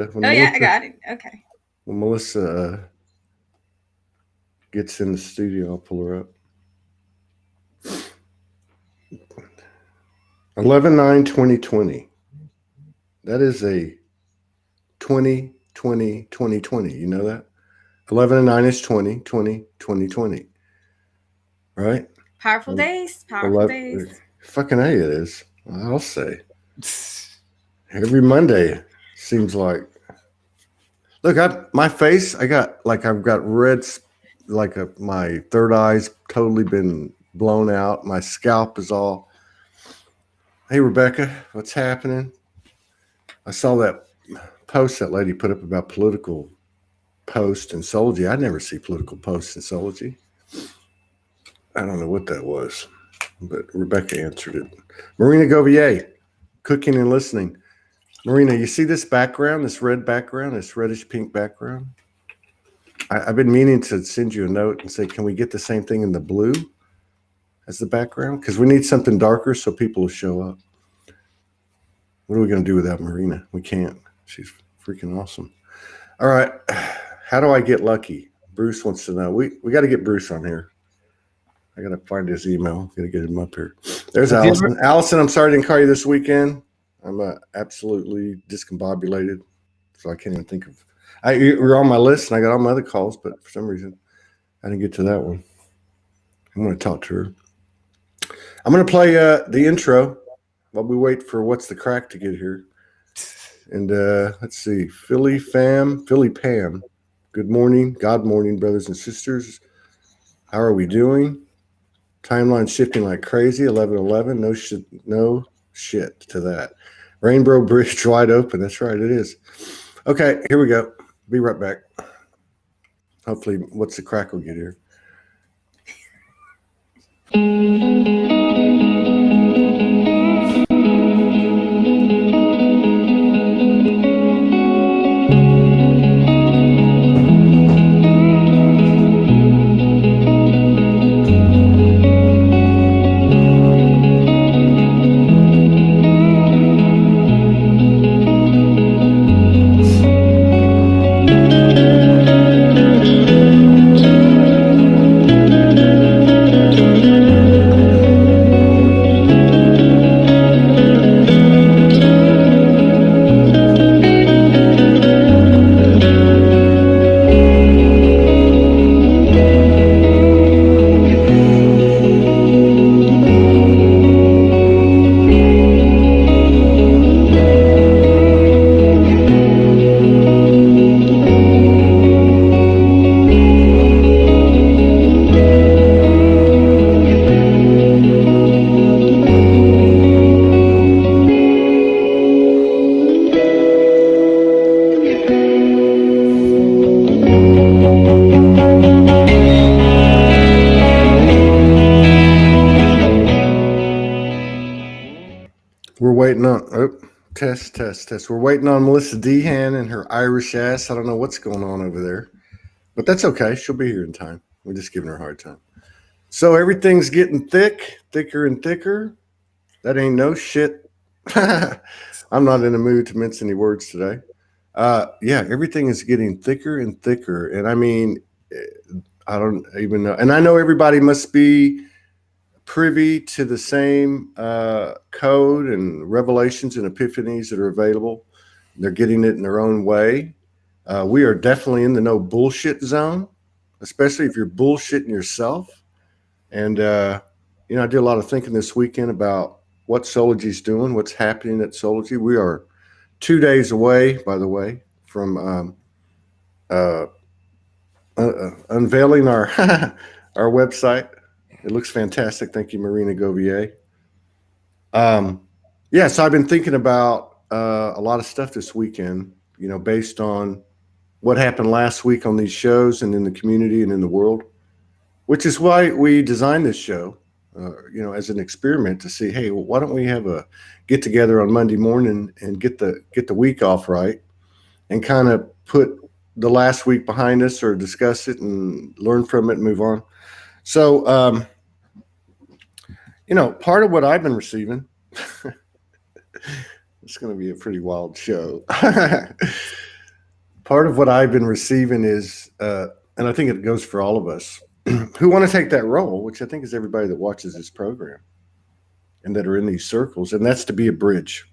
When Oh yeah, I Melissa, got it. Okay. when Melissa gets in the studio, I'll pull her up. 11/9/2020. That is a 2020. You know that? 11 and 9 is 2020. Right? Powerful days. Powerful 11, days. fucking A it is. I'll say. Every Monday seems like. Look, my face, I've got red, my third eye's totally been blown out. My scalp is all. Hey, Rebecca, what's happening? I saw that post that lady put up about political post in Soulology. I never see political posts in Soulology. I don't know what that was, but Rebecca answered it. Marina Govier, cooking and listening. Marina, you see this background, this red background, this reddish pink background? I've been meaning to send you a note and say, can we get the same thing in the blue as the background? Because we need something darker so people will show up. What are we going to do without Marina? We can't. She's freaking awesome. All right. How do I get lucky? Bruce wants to know. We got to get Bruce on here. I got to find his email. Got to get him up here. There's Allison. Allison, I'm sorry I didn't call you this weekend. I'm absolutely discombobulated, so I can't even think of. You were on my list, and I got all my other calls, but for some reason, I didn't get to that one. I'm going to talk to her. I'm going to play the intro while we wait for What's the Crack to get here. And let's see, Philly Pam. Good morning, God morning, brothers and sisters. How are we doing? Timeline shifting like crazy. 11/11. No shit to that. Rainbow Bridge wide open. That's right, it is. Okay, here we go. Be right back. Hopefully, What's the Crack will get here. We're waiting on test. We're waiting on Melissa Dehan and her Irish ass. I don't know what's going on over there, but that's okay. She'll be here in time. We're just giving her a hard time. So everything's getting thicker and thicker. That ain't no shit. I'm not in the mood to mince any words today. Yeah, everything is getting thicker and thicker, and I mean, I don't even know. And I know everybody must be privy to the same code and revelations and epiphanies that are available. They're getting it in their own way. We are definitely in the no bullshit zone, especially if you're bullshitting yourself. And, I did a lot of thinking this weekend about what Soulology's doing, what's happening at Soulology. We are 2 days away, by the way, from uh, unveiling our our website. It looks fantastic. Thank you, Marina Govier. Yeah, so I've been thinking about a lot of stuff this weekend, based on what happened last week on these shows and in the community and in the world, which is why we designed this show, as an experiment to see, hey, well, why don't we have a get together on Monday morning and get the week off right and kind of put the last week behind us or discuss it and learn from it and move on. So, part of what I've been receiving, it's going to be a pretty wild show. part of what I've been receiving is, and I think it goes for all of us who want to take that role, which I think is everybody that watches this program and that are in these circles, and that's to be a bridge.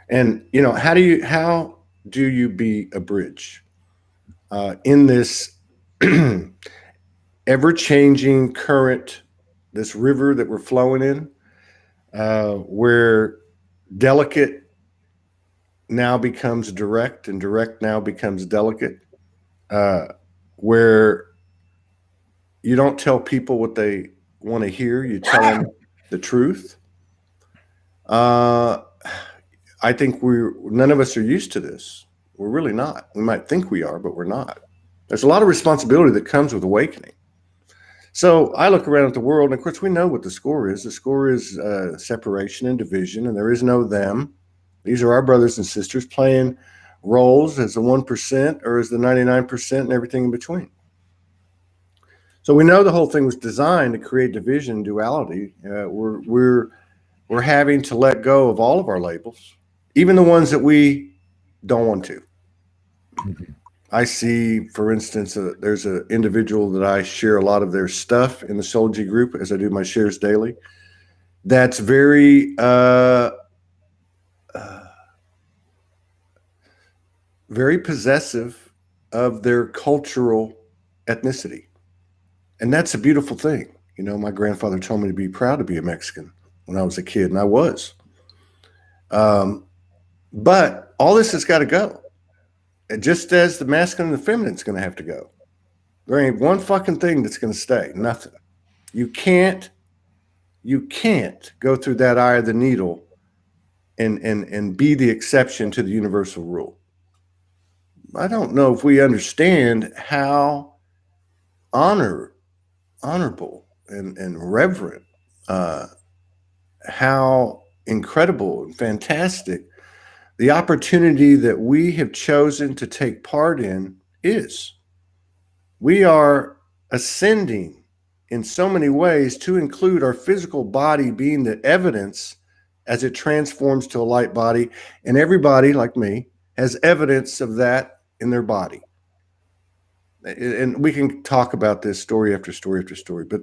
And how do you be a bridge in this ever-changing current, this river that we're flowing in, where delicate now becomes direct and direct now becomes delicate, where you don't tell people what they want to hear, you tell them the truth. I think none of us are used to this. We're really not. We might think we are, but we're not. There's a lot of responsibility that comes with awakening. So I look around at the world, and of course we know what the score is. The score is separation and division, and there is no them. These are our brothers and sisters playing roles as the 1% or as the 99% and everything in between. So we know the whole thing was designed to create division and duality. We're having to let go of all of our labels, even the ones that we don't want to. I see, for instance, there's an individual that I share a lot of their stuff in the SOULOGY group as I do my shares daily. That's very very possessive of their cultural ethnicity. And that's a beautiful thing. My grandfather told me to be proud to be a Mexican when I was a kid, and I was. But all this has got to go. And just as the masculine and the feminine is going to have to go. There ain't one fucking thing that's going to stay. Nothing. You can't go through that eye of the needle and be the exception to the universal rule. I don't know if we understand how honorable and reverent, how incredible and fantastic the opportunity that we have chosen to take part in is. We are ascending in so many ways, to include our physical body being the evidence as it transforms to a light body. And everybody, like me, has evidence of that in their body. And we can talk about this story after story after story, but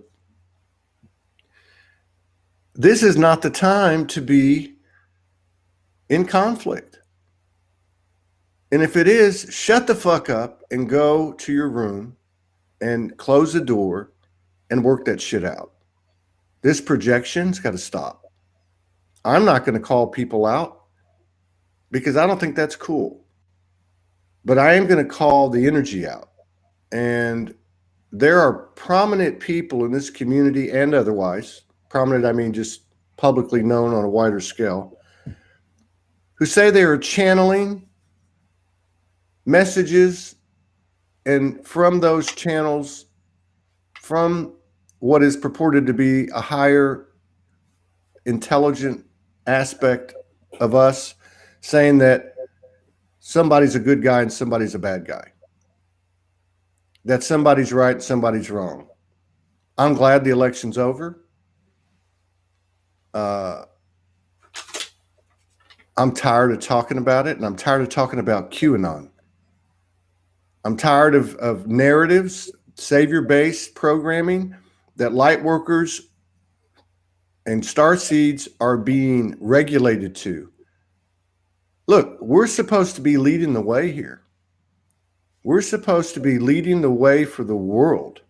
this is not the time to be in conflict. And if it is, shut the fuck up and go to your room and close the door and work that shit out. This projection's got to stop. I'm not going to call people out because I don't think that's cool. But I am going to call the energy out. And there are prominent people in this community and otherwise, prominent, I mean just publicly known on a wider scale, who say they are channeling messages, and from those channels, from what is purported to be a higher intelligent aspect of us, saying that somebody's a good guy and somebody's a bad guy, that somebody's right and somebody's wrong. I'm glad the election's over. I'm tired of talking about it, and I'm tired of talking about QAnon. I'm tired of narratives, savior-based programming that light workers and star seeds are being regulated to. Look, we're supposed to be leading the way here. We're supposed to be leading the way for the world.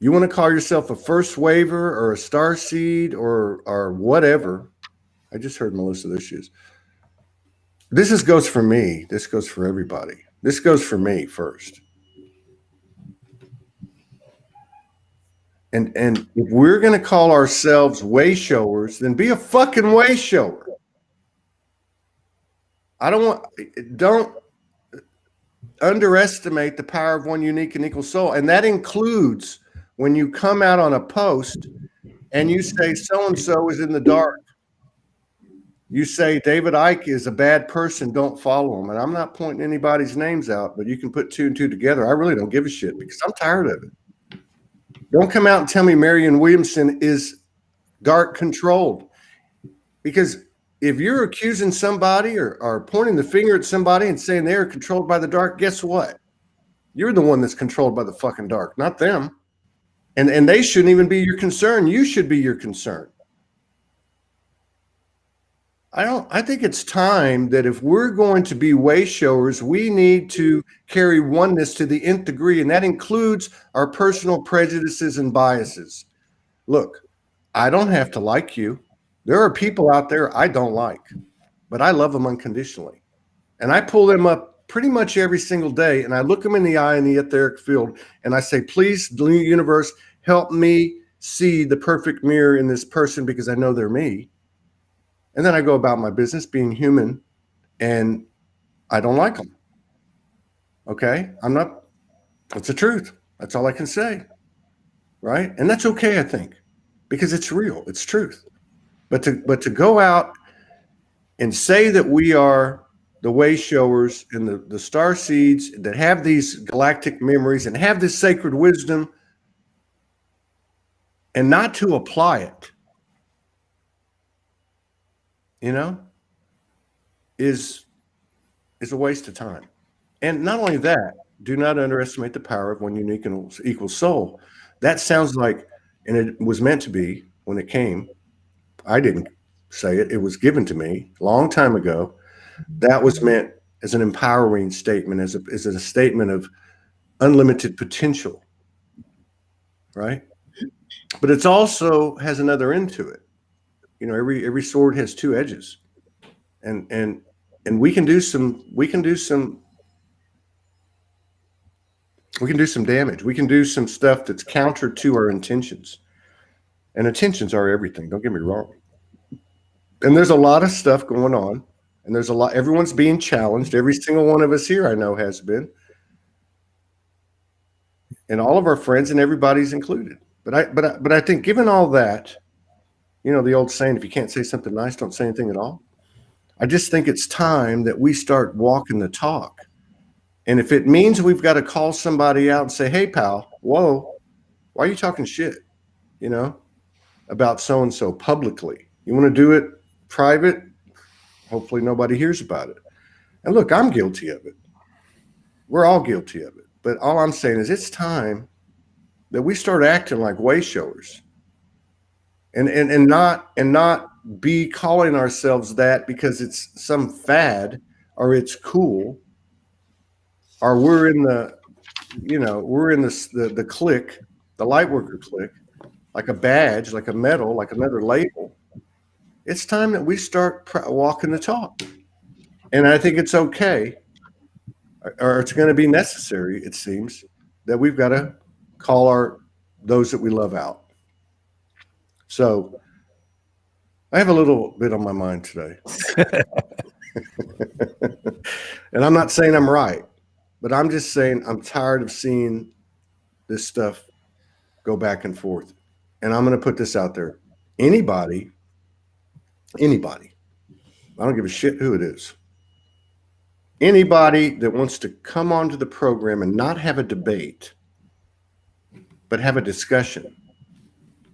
You want to call yourself a first waver or a star seed or whatever. I just heard Melissa, there she is. This goes for me. This goes for everybody. This goes for me first. And if we're going to call ourselves way showers, then be a fucking way shower. Don't underestimate the power of one unique and equal soul. And that includes when you come out on a post and you say so-and-so is in the dark. You say David Icke is a bad person, don't follow him. And I'm not pointing anybody's names out, but you can put two and two together. I really don't give a shit because I'm tired of it. Don't come out and tell me Marianne Williamson is dark controlled, because if you're accusing somebody or pointing the finger at somebody and saying they're controlled by the dark, guess what? You're the one that's controlled by the fucking dark, not them. And they shouldn't even be your concern. You should be your concern. I think it's time that if we're going to be way showers, we need to carry oneness to the nth degree, and that includes our personal prejudices and biases. Look, I don't have to like you. There are people out there I don't like, but I love them unconditionally. And I pull them up pretty much every single day, and I look them in the eye in the etheric field, and I say, please, universe, help me see the perfect mirror in this person because I know they're me. And then I go about my business being human, and I don't like them. Okay? I'm not, it's the truth. That's all I can say. Right? And that's okay, I think, because it's real. It's truth. But to go out and say that we are the way showers and the star seeds that have these galactic memories and have this sacred wisdom and not to apply it, is a waste of time. And not only that, do not underestimate the power of one unique and equal soul. That sounds like, and it was meant to be when it came. I didn't say it. It was given to me a long time ago. That was meant as an empowering statement, as a statement of unlimited potential, right? But it's also has another end to it. Every sword has two edges, and we can do some damage. We can do some stuff that's counter to our intentions, and intentions are everything. Don't get me wrong. And there's a lot of stuff going on, and there's a lot. Everyone's being challenged. Every single one of us here, I know, has been, and all of our friends, and everybody's included. But I think, given all that, the old saying, if you can't say something nice, don't say anything at all. I just think it's time that we start walking the talk. And if it means we've got to call somebody out and say, hey, pal, whoa, why are you talking shit, about so-and-so publicly? You want to do it private? Hopefully nobody hears about it. And look, I'm guilty of it. We're all guilty of it. But all I'm saying is it's time that we start acting like way showers. And not be calling ourselves that because it's some fad or it's cool or we're in the clique, the lightworker clique, like a badge, like a medal, like another label. It's time that we start walking the talk. And I think it's okay, or it's going to be necessary, it seems, that we've got to call those that we love out. So I have a little bit on my mind today. And I'm not saying I'm right, but I'm just saying I'm tired of seeing this stuff go back and forth. And I'm going to put this out there. Anybody, I don't give a shit who it is. Anybody that wants to come onto the program and not have a debate, but have a discussion.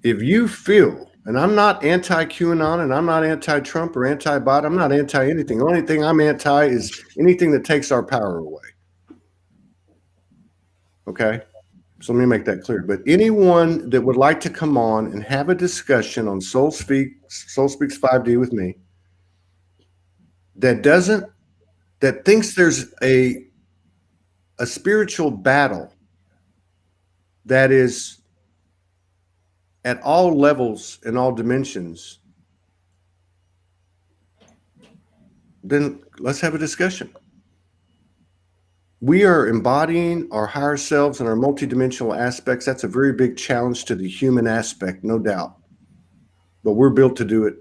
If you feel, and I'm not anti-QAnon, and I'm not anti-Trump or anti-Biden, I'm not anti-anything. The only thing I'm anti is anything that takes our power away. Okay? So let me make that clear. But anyone that would like to come on and have a discussion on Soul Speaks 5D with me, that thinks there's a spiritual battle that is at all levels and all dimensions, then let's have a discussion. We are embodying our higher selves and our multidimensional aspects. That's a very big challenge to the human aspect, no doubt. But we're built to do it.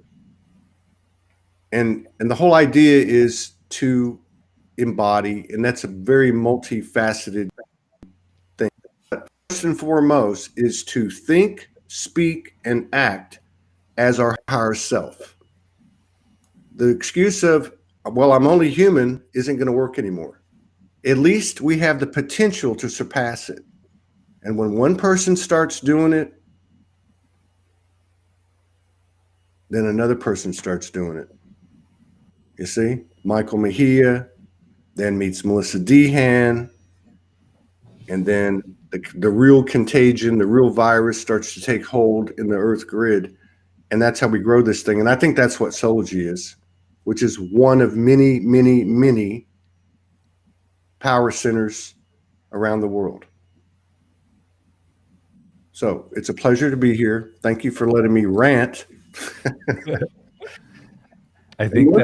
And the whole idea is to embody, and that's a very multifaceted thing. But first and foremost is to think, speak, and act as our higher self. The excuse of, well, I'm only human isn't going to work anymore. At least we have the potential to surpass it. And when one person starts doing it, then another person starts doing it. You see, Michael Mejia, then meets Melissa Dehan, and then the real contagion, the real virus starts to take hold in the Earth grid, and that's how we grow this thing. And I think that's what SOULOGY is, which is one of many, many, many power centers around the world. So it's a pleasure to be here. Thank you for letting me rant. I think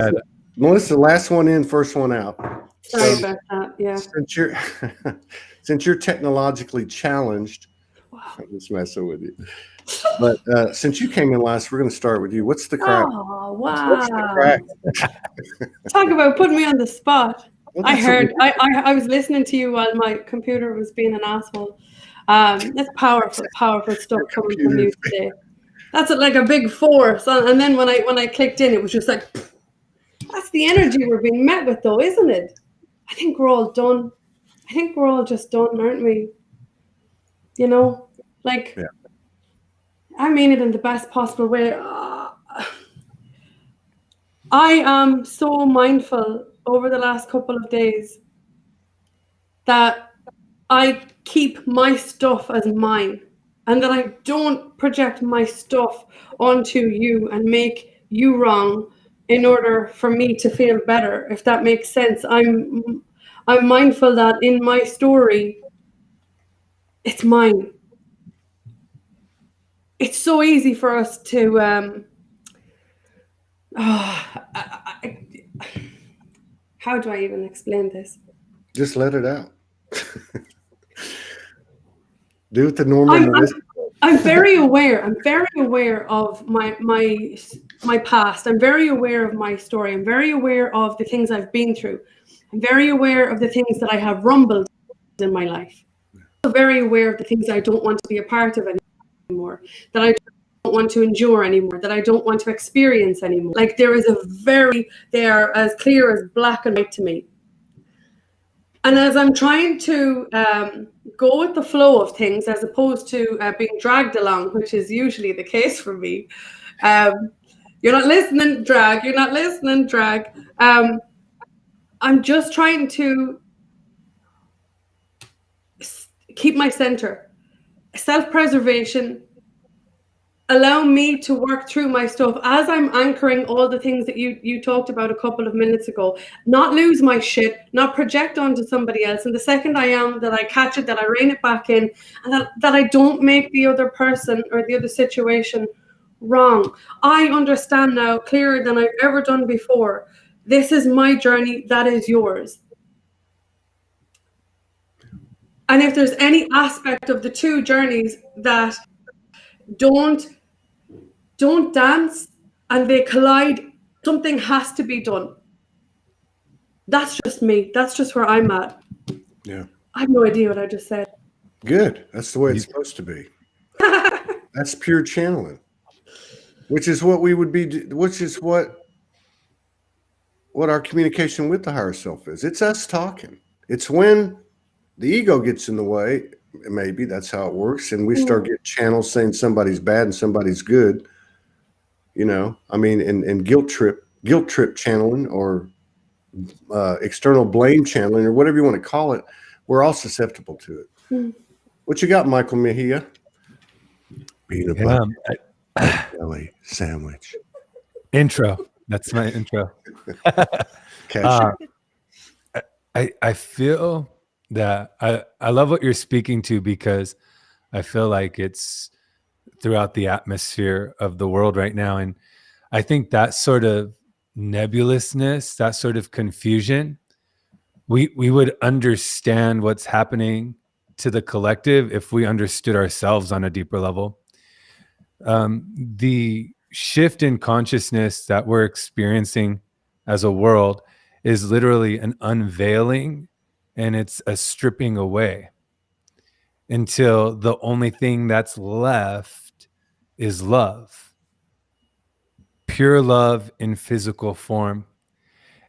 Melissa, last one in, first one out. Sorry about that. Yeah. Since you're technologically challenged, I'm just messing with you. But since you came in last, we're going to start with you. What's the crack? Oh wow! What's the crack? Talk about putting me on the spot. Well, I was listening to you while my computer was being an asshole. That's powerful stuff coming from you today. That's like a big force. And then when I clicked in, it was just like, that's the energy we're being met with, though, isn't it? I think we're all done. I think we're all just done, aren't we? You know, like, yeah. I mean it in the best possible way. I am so mindful over the last couple of days that I keep my stuff as mine and that I don't project my stuff onto you and make you wrong in order for me to feel better, if that makes sense. I'm mindful that in my story, it's mine. It's so easy for us to how do I even explain this? Just let it out. Do it the normal. I'm very aware. I'm very aware of my past. I'm very aware of my story. I'm very aware of the things I've been through. I'm very aware of the things that I have rumbled in my life. I'm very aware of the things I don't want to be a part of anymore, that I don't want to endure anymore, that I don't want to experience anymore. Like they are as clear as black and white to me. And as I'm trying to go with the flow of things, as opposed to being dragged along, which is usually the case for me, you're not listening, drag. You're not listening, drag. I'm just trying to keep my center, self-preservation. Allow me to work through my stuff as I'm anchoring all the things that you talked about a couple of minutes ago. Not lose my shit, not project onto somebody else. And the second I am, that I catch it, that I rein it back in, and that I don't make the other person or the other situation wrong. I understand now clearer than I've ever done before. This is my journey, that is yours. And if there's any aspect of the two journeys that don't dance and they collide, something has to be done. That's just me. That's just where I'm at. Yeah. I have no idea what I just said. Good. That's the way it's supposed to be. That's pure channeling, which is what we would be, which is what our communication with the higher self is. It's us talking. It's when the ego gets in the way, maybe that's how it works, and we start getting channels saying somebody's bad and somebody's good. You know, I mean, and guilt trip channeling, or external blame channeling, or whatever you want to call it. We're all susceptible to it. What you got, Michael Mejia? Peanut butter jelly sandwich. Intro. That's my intro. I feel that I love what you're speaking to, because I feel like it's throughout the atmosphere of the world right now. And I think that sort of nebulousness, that sort of confusion, we would understand what's happening to the collective if we understood ourselves on a deeper level. The shift in consciousness that we're experiencing as a world is literally an unveiling, and it's a stripping away until the only thing that's left is love, pure love in physical form.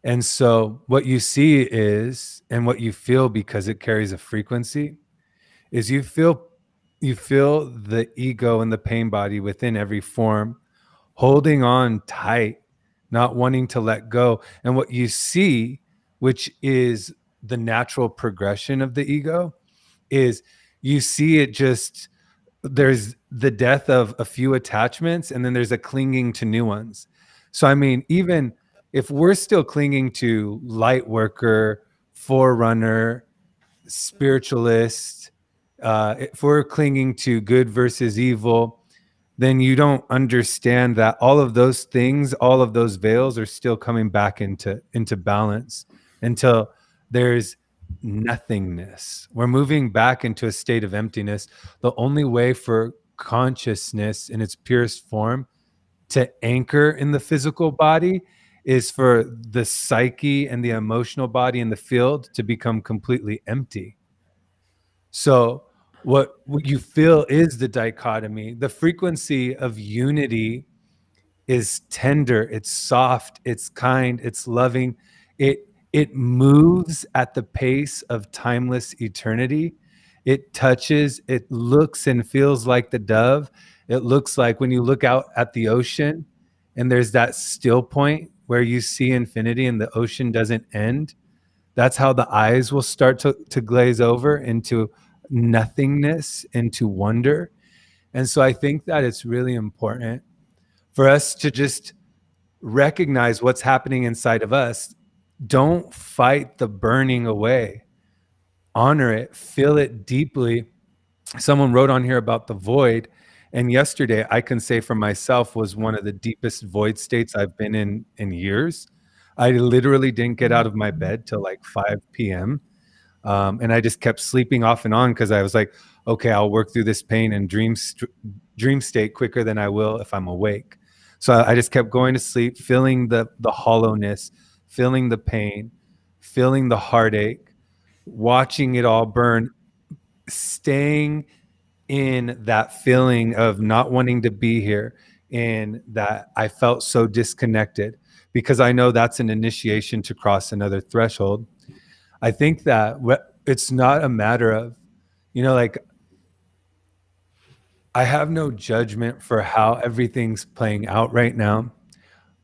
And so what you see is, and what you feel, because it carries a frequency, is you feel the ego and the pain body within every form holding on tight, not wanting to let go. And what you see, which is the natural progression of the ego, is you see it just, there's the death of a few attachments and then there's a clinging to new ones. So, I mean, even if we're still clinging to light worker, forerunner, spiritualist, if we're clinging to good versus evil, then you don't understand that all of those things, all of those veils are still coming back into balance until there's nothingness. We're moving back into a state of emptiness. The only way for consciousness in its purest form to anchor in the physical body is for the psyche and the emotional body in the field to become completely empty. So what you feel is the dichotomy. The frequency of unity is tender, it's soft, it's kind, it's loving. It moves at the pace of timeless eternity. It touches, it looks and feels like the dove. It looks like when you look out at the ocean and there's that still point where you see infinity and the ocean doesn't end. That's how the eyes will start to glaze over into nothingness, into wonder. And so I think that it's really important for us to just recognize what's happening inside of us. Don't fight the burning away. Honor it, feel it deeply. Someone wrote on here about the void. And yesterday, I can say for myself, was one of the deepest void states I've been in years. I literally didn't get out of my bed till like 5 p.m. And I just kept sleeping off and on because I was like, okay, I'll work through this pain and dream state quicker than I will if I'm awake. So I just kept going to sleep, feeling the hollowness, feeling the pain, feeling the heartache, watching it all burn, staying in that feeling of not wanting to be here, and that I felt so disconnected, because I know that's an initiation to cross another threshold. I think that it's not a matter of, like, I have no judgment for how everything's playing out right now.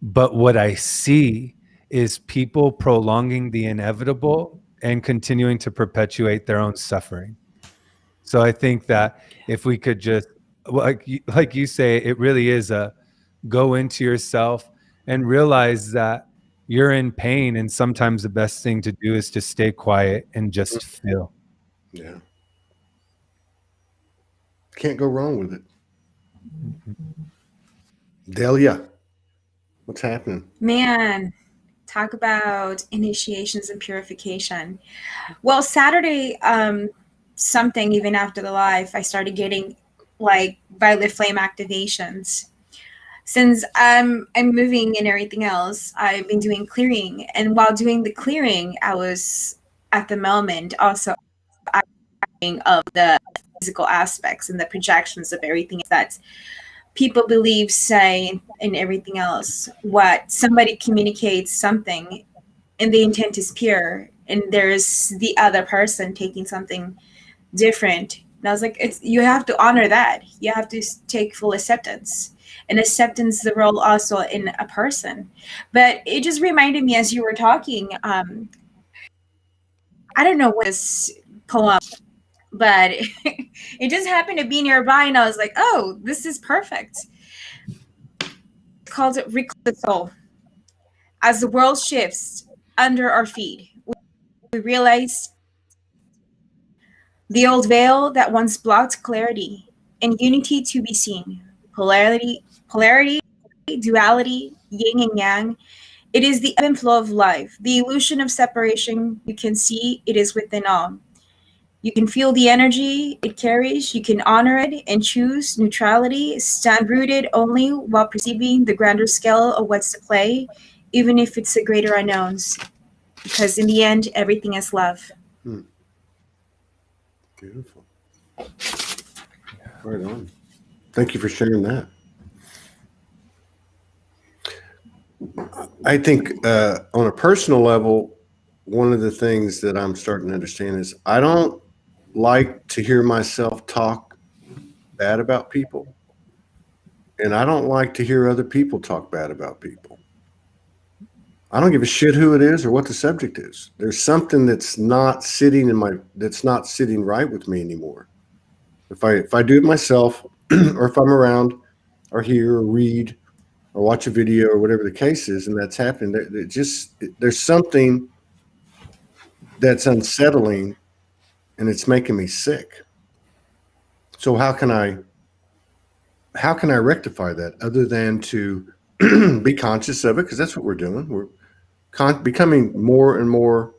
But what I see is people prolonging the inevitable and continuing to perpetuate their own suffering. So I think that if we could just, like you say, it really is a go into yourself and realize that you're in pain. And sometimes the best thing to do is to stay quiet and just feel. Yeah. Can't go wrong with it. Delia, what's happening? Man, talk about initiations and purification. Well, Saturday, something even after the live, I started getting like violet flame activations. Since I'm moving and everything else, I've been doing clearing. And while doing the clearing, I was at the moment also of the physical aspects and the projections of everything that people believe, say, and everything else. What somebody communicates something and the intent is pure, and there's the other person taking something different. And I was like, you have to honor that. You have to take full acceptance. And acceptance the role also in a person. But it just reminded me as you were talking, I don't know what this poem, but it just happened to be nearby, and I was like, oh, this is perfect. It's called Recall. As the world shifts under our feet, we realize the old veil that once blocked clarity and unity to be seen. Polarity, duality, yin and yang. It is the ebb and flow of life. The illusion of separation, you can see it is within all. You can feel the energy it carries. You can honor it and choose neutrality. Stand rooted only while perceiving the grander scale of what's to play, even if it's the greater unknowns. Because in the end, everything is love. Beautiful. Right on. Thank you for sharing that. I think on a personal level, one of the things that I'm starting to understand is I don't like to hear myself talk bad about people. And I don't like to hear other people talk bad about people. I don't give a shit who it is or what the subject is. There's something that's not sitting right with me anymore. If I do it myself, or if I'm around, or hear, or read, or watch a video, or whatever the case is, and that's happening, there's something that's unsettling, and it's making me sick. So how can I rectify that other than to be conscious of it? Because that's what we're doing. We're becoming more and more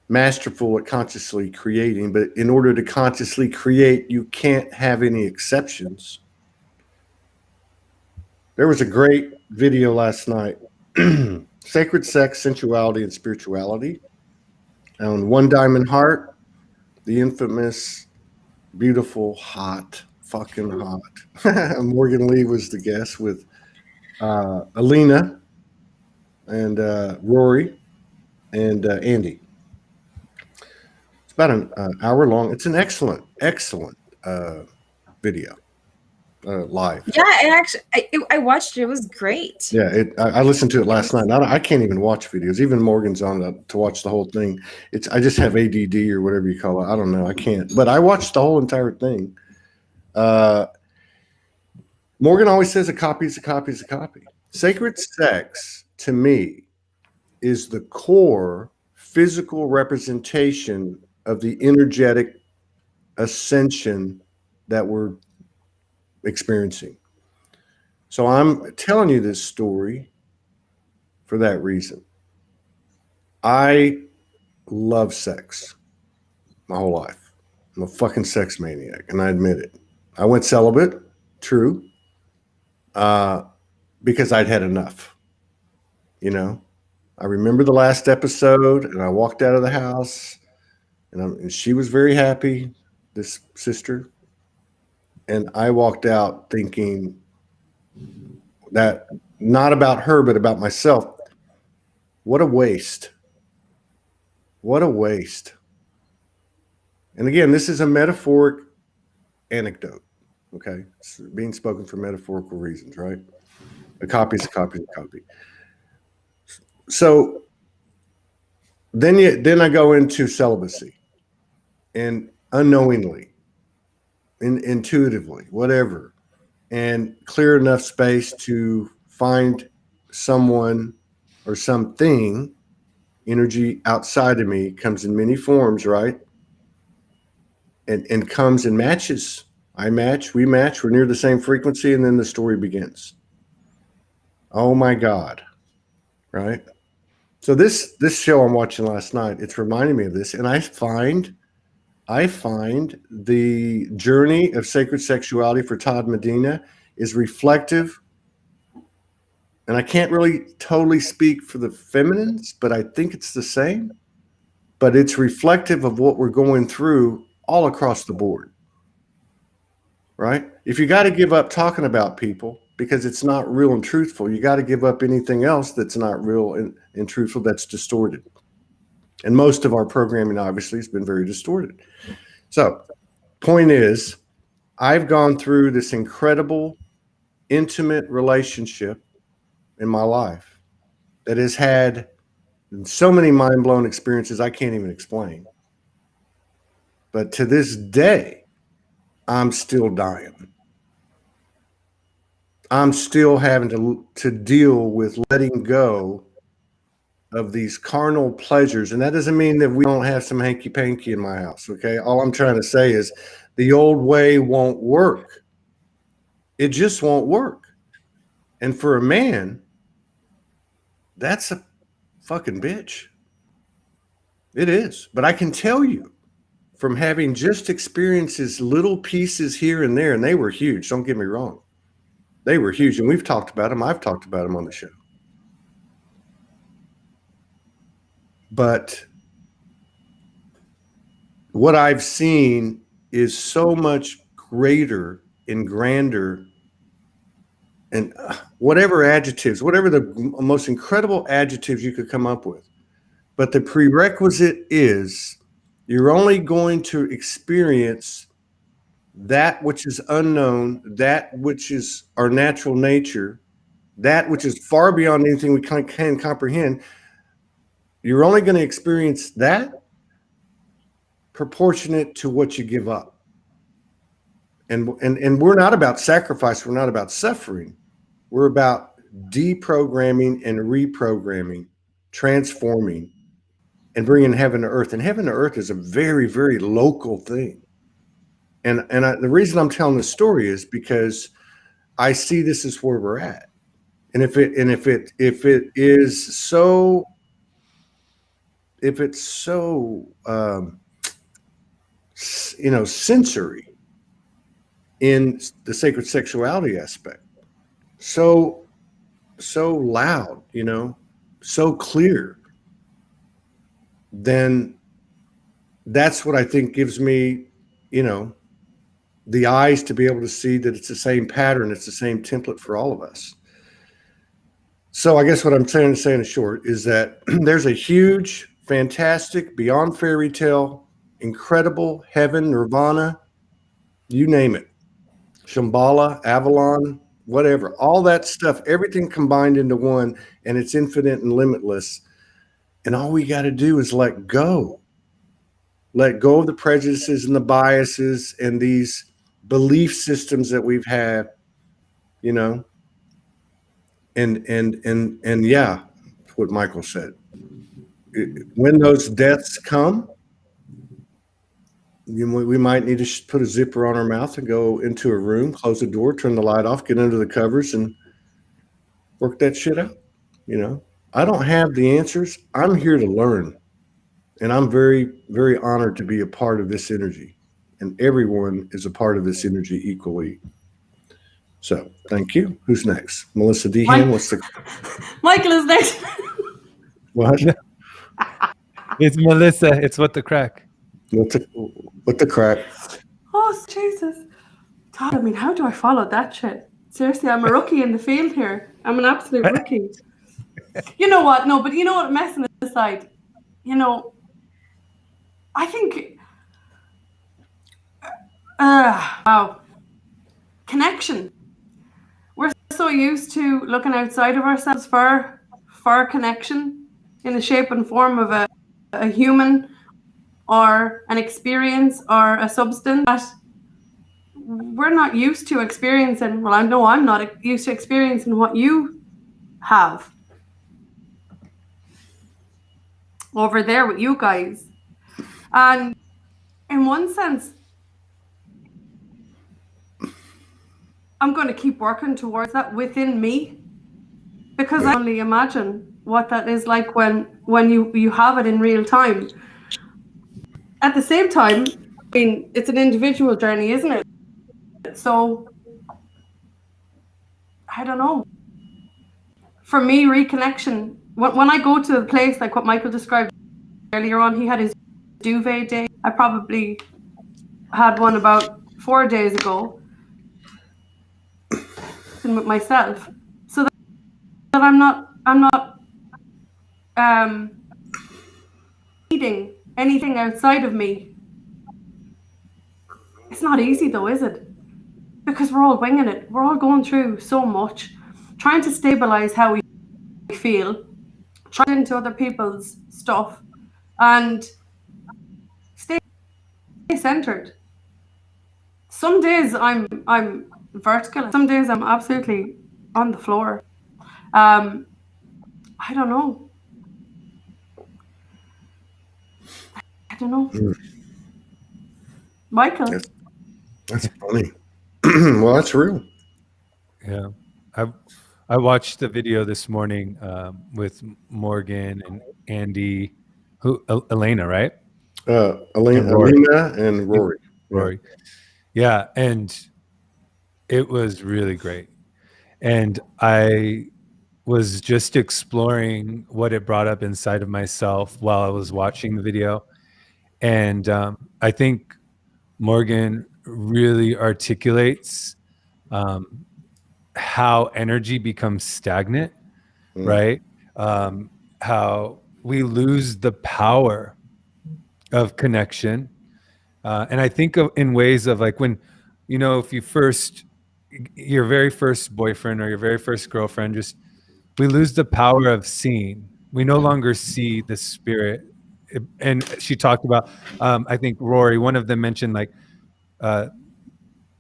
masterful at consciously creating. But in order to consciously create, you can't have any exceptions. There was a great video last night, Sacred Sex, Sensuality, and Spirituality, on One Diamond Heart, the infamous, beautiful, hot, fucking hot. Morgan Lee was the guest with Alina and Rory and Andy. It's about an hour long. It's an excellent video, live. Yeah, it actually, I watched it. It was great. Yeah, I listened to it last night. I can't even watch videos. Even Morgan's on to watch the whole thing. I just have ADD or whatever you call it. I don't know. I can't. But I watched the whole entire thing. Morgan always says a copy is a copy is a copy. Sacred sex, to me, is the core physical representation of the energetic ascension that we're experiencing. So I'm telling you this story for that reason. I love sex my whole life. I'm a fucking sex maniac, and I admit it. I went celibate, true, because I'd had enough. You know, I remember the last episode, and I walked out of the house, and she was very happy, this sister, and I walked out thinking that not about her, but about myself. What a waste. What a waste. And again, this is a metaphoric anecdote, okay? It's being spoken for metaphorical reasons, right? A copy is a copy is a copy. So then I go into celibacy, and unknowingly, intuitively, whatever, and clear enough space to find someone or something, energy outside of me comes in many forms, right? And comes and matches. I match, we match, we're near the same frequency, and then the story begins. Oh my God, right? So this show I'm watching last night, it's reminding me of this, and I find the journey of sacred sexuality for Todd Medina is reflective, and I can't really totally speak for the feminines, but I think it's the same, but it's reflective of what we're going through all across the board, right? If you got to give up talking about people because it's not real and truthful, you got to give up anything else that's not real and truthful, that's distorted. And most of our programming obviously has been very distorted. So point is, I've gone through this incredible, intimate relationship in my life that has had so many mind-blown experiences I can't even explain. But to this day, I'm still dying. I'm still having to deal with letting go of these carnal pleasures. And that doesn't mean that we don't have some hanky-panky in my house, okay? All I'm trying to say is the old way won't work. It just won't work. And for a man, that's a fucking bitch. It is. But I can tell you from having just experiences, little pieces here and there, and they were huge, don't get me wrong. They were huge, and we've talked about them. I've talked about them on the show. But what I've seen is so much greater and grander, and whatever adjectives, whatever the most incredible adjectives you could come up with. But the prerequisite is you're only going to experience that which is unknown, that which is our natural nature, that which is far beyond anything we can comprehend, you're only going to experience that proportionate to what you give up. And we're not about sacrifice. We're not about suffering. We're about deprogramming and reprogramming, transforming, and bringing heaven to earth. And heaven to earth is a very, very local thing. And the reason I'm telling this story is because I see this is where we're at. And if it's so sensory in the sacred sexuality aspect, so loud, so clear, then that's what I think gives me, the eyes to be able to see that it's the same pattern, it's the same template for all of us. So I guess what I'm trying to say in short is that there's a huge, fantastic, beyond fairy tale, incredible heaven, nirvana, you name it, Shambhala, Avalon, whatever, all that stuff, everything combined into one, and it's infinite and limitless. And all we got to do is let go of the prejudices and the biases and these belief systems that we've had, and yeah, what Michael said. When those deaths come, we might need to put a zipper on our mouth and go into a room, close the door, turn the light off, get under the covers, and work that shit out. I don't have the answers. I'm here to learn, and I'm very, very honored to be a part of this energy. And everyone is a part of this energy equally. So, thank you. Who's next? Melissa Dehan. What's the? Michael is next. What? It's Melissa. It's what the crack. What the crack? Oh, Jesus. God, I mean, how do I follow that shit? Seriously, I'm a rookie in the field here. I'm an absolute rookie. You know what? No, but you know what? Messing aside, I think, wow, connection. We're so used to looking outside of ourselves for connection in the shape and form of a human or an experience or a substance that we're not used to experiencing. Well, I know I'm not used to experiencing what you have over there with you guys. And in one sense, I'm going to keep working towards that within me, because I only imagine what that is like when you have it in real time. At the same time, I mean, it's an individual journey, isn't it? So, I don't know. For me, reconnection, when I go to a place like what Michael described earlier on, he had his duvet day. I probably had one about 4 days ago with myself, so that I'm not needing anything outside of me. It's not easy though, is it? Because we're all winging it. We're all going through so much, trying to stabilize how we feel, trying into other people's stuff, and stay centered. Some days I'm vertical. Some days I'm absolutely on the floor. I don't know. Michael. That's funny. Well, that's real. Yeah. I watched the video this morning with Morgan and Andy, Elena, right? Elena and Rory. Rory. Yeah. And it was really great. And I was just exploring what it brought up inside of myself while I was watching the video. And I think Morgan really articulates how energy becomes stagnant, right? How we lose the power of connection. And I think in ways of like when, if you first your very first boyfriend or your very first girlfriend, just we lose the power of seeing. We no longer see the spirit. And she talked about, I think Rory, one of them mentioned like uh,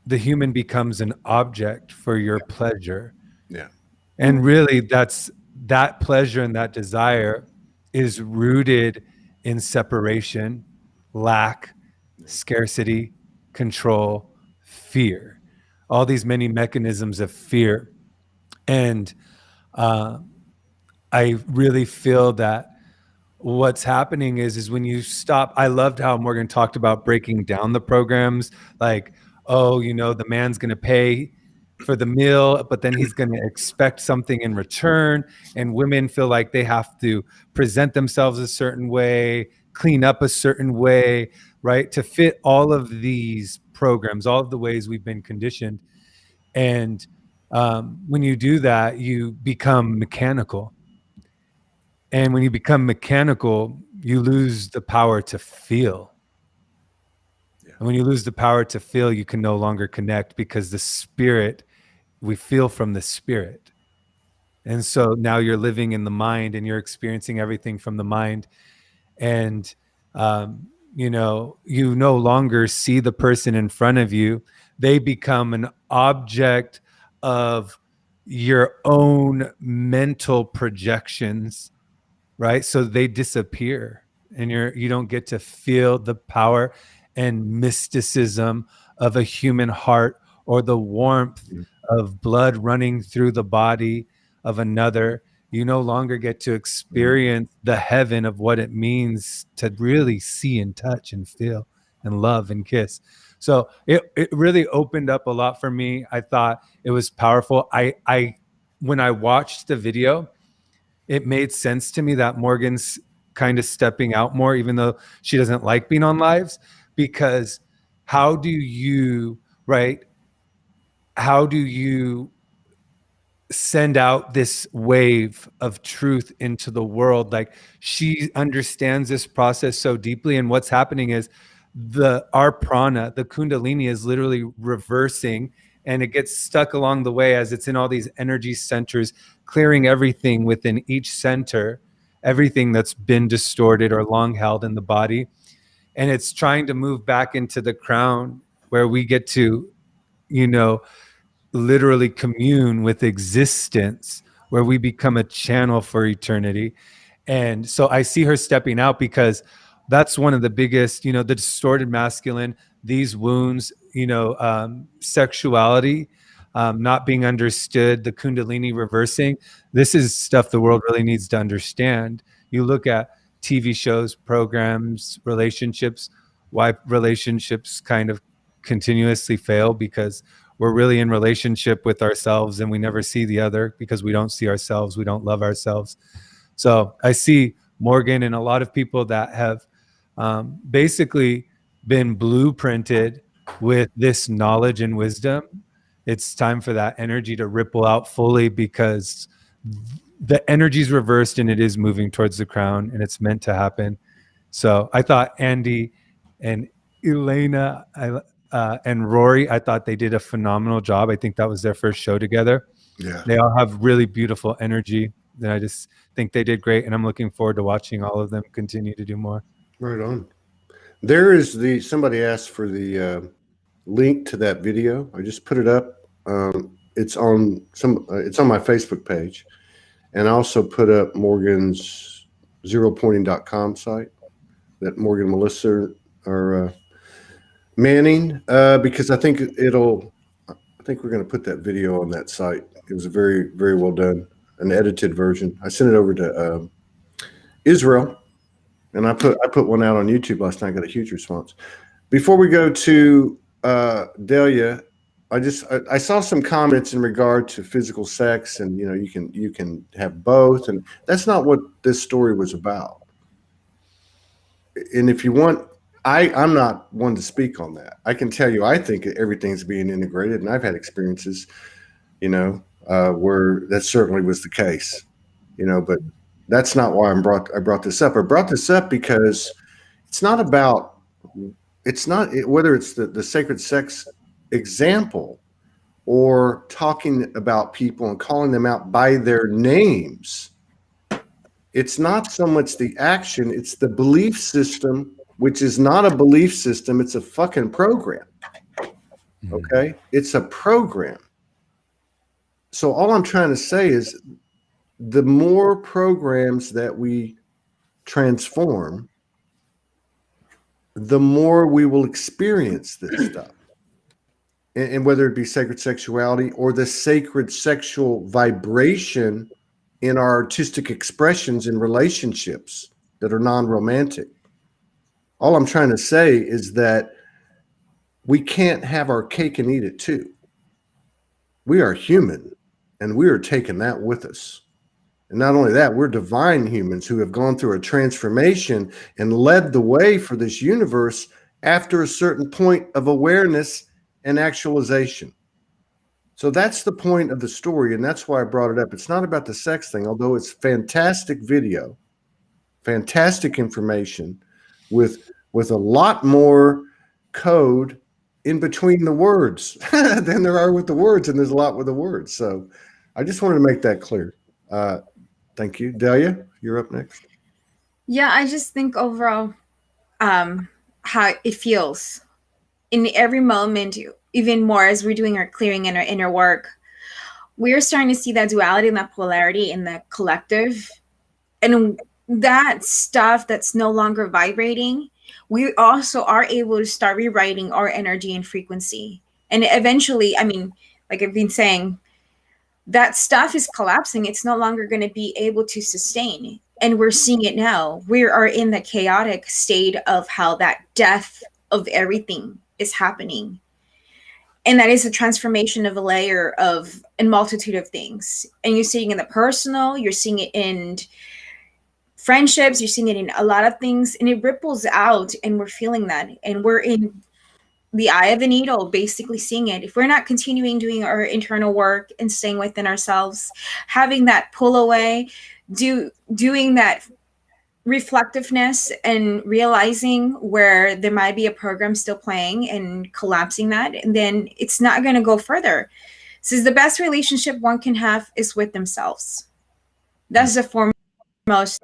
the human becomes an object for your pleasure. Yeah. And really that's that pleasure and that desire is rooted in separation, lack, scarcity, control, fear, all these many mechanisms of fear. And I really feel that what's happening is when you stop. I loved how Morgan talked about breaking down the programs, like, oh, you know, the man's going to pay for the meal, but then he's going to expect something in return. And women feel like they have to present themselves a certain way, clean up a certain way, right? To fit all of these programs, all of the ways we've been conditioned. And when you do that, you become mechanical. And when you become mechanical, you lose the power to feel. Yeah. And when you lose the power to feel, you can no longer connect, because the spirit, we feel from the spirit. And so now you're living in the mind and you're experiencing everything from the mind. And, you know, you no longer see the person in front of you. They become an object of your own mental projections, right? So they disappear, and you don't get to feel the power and mysticism of a human heart, or the warmth of blood running through the body of another. You no longer get to experience the heaven of what it means to really see and touch and feel and love and kiss. So it really opened up a lot for me. I thought it was powerful. I when I watched the video, it made sense to me that Morgan's kind of stepping out more, even though she doesn't like being on lives, because how do you send out this wave of truth into the world? Like, she understands this process so deeply, and what's happening is our prana, the kundalini, is literally reversing, and it gets stuck along the way as it's in all these energy centers, clearing everything within each center, everything that's been distorted or long held in the body. And it's trying to move back into the crown, where we get to, you know, literally commune with existence, where we become a channel for eternity. And so I see her stepping out, because that's one of the biggest, you know, the distorted masculine, these wounds, you know, sexuality, not being understood, the kundalini reversing. This is stuff the world really needs to understand. You look at TV shows, programs, relationships, why relationships kind of continuously fail, because we're really in relationship with ourselves and we never see the other, because we don't see ourselves, we don't love ourselves. So I see Morgan and a lot of people that have basically been blueprinted with this knowledge and wisdom. It's time for that energy to ripple out fully, because the energy's reversed and it is moving towards the crown, and it's meant to happen. So I thought Andy and Elena and Rory, I thought they did a phenomenal job. I think that was their first show together. Yeah. They all have really beautiful energy, and I just think they did great, and I'm looking forward to watching all of them continue to do more. Right on. There is somebody asked for the link to that video. I just put it up. It's on my Facebook page, and I also put up Morgan's zeropointing.com site that Morgan and Melissa are manning, because I think we're going to put that video on that site. It was a very, very well done, an edited version. I sent it over to Israel, and I put one out on YouTube last night. I got a huge response. Before we go to Delia, I saw some comments in regard to physical sex, and you know, you can have both, and that's not what this story was about. And if you want, I'm not one to speak on that. I can tell you, I think everything's being integrated, and I've had experiences, you know, where that certainly was the case, you know, but that's not why I brought this up. I brought this up because it's not whether it's the sacred sex example or talking about people and calling them out by their names. It's not so much the action, it's the belief system, which is not a belief system, it's a fucking program. Okay? It's a program. So all I'm trying to say is the more programs that we transform, the more we will experience this stuff. And whether it be sacred sexuality or the sacred sexual vibration in our artistic expressions in relationships that are non-romantic. All I'm trying to say is that we can't have our cake and eat it too. We are human, and we are taking that with us. And not only that, we're divine humans who have gone through a transformation and led the way for this universe after a certain point of awareness and actualization. So that's the point of the story, and that's why I brought it up. It's not about the sex thing, although it's fantastic video, fantastic information with a lot more code in between the words than there are with the words, and there's a lot with the words. So I just wanted to make that clear. Thank you. Delia, you're up next. Yeah, I just think overall how it feels in every moment, even more as we're doing our clearing and our inner work, we're starting to see that duality and that polarity in the collective. And that stuff that's no longer vibrating, we also are able to start rewriting our energy and frequency. And eventually, I mean, like I've been saying, that stuff is collapsing. It's no longer going to be able to sustain. And we're seeing it now. We are in the chaotic state of how that death of everything is happening. And that is a transformation of a layer of a multitude of things. And you're seeing it in the personal, you're seeing it in friendships, you're seeing it in a lot of things, and it ripples out, and we're feeling that. And we're in the eye of the needle, basically seeing it. If we're not continuing doing our internal work and staying within ourselves, having that pull away, doing that reflectiveness and realizing where there might be a program still playing and collapsing that, and then it's not going to go further. This is the best relationship one can have is with themselves. That's the foremost.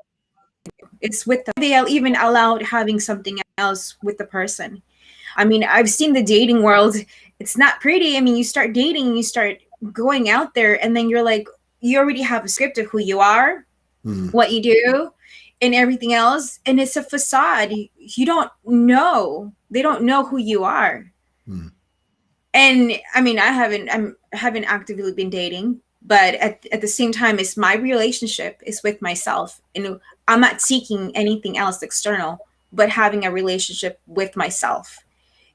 It's with them. They even allowed having something else with the person. I mean, I've seen the dating world. It's not pretty. I mean, you start dating, you start going out there, and then you're like, you already have a script of who you are, what you do, and everything else. And it's a facade. You don't know. They don't know who you are. And I mean, I haven't actively been dating, but at the same time, it's my relationship is with myself. And I'm not seeking anything else external, but having a relationship with myself.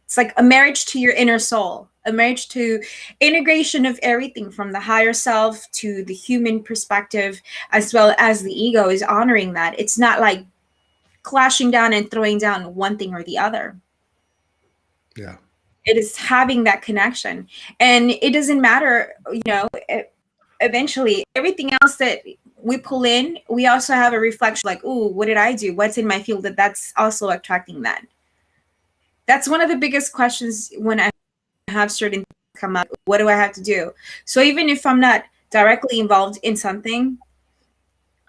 It's like a marriage to your inner soul, a marriage to integration of everything from the higher self to the human perspective, as well as the ego is honoring that. It's not like clashing down and throwing down one thing or the other. Yeah. It is having that connection. And it doesn't matter, you know, eventually everything else that we pull in, we also have a reflection like, ooh, what did I do? What's in my field that's also attracting that? That's one of the biggest questions when I have certain things come up. What do I have to do? So even if I'm not directly involved in something,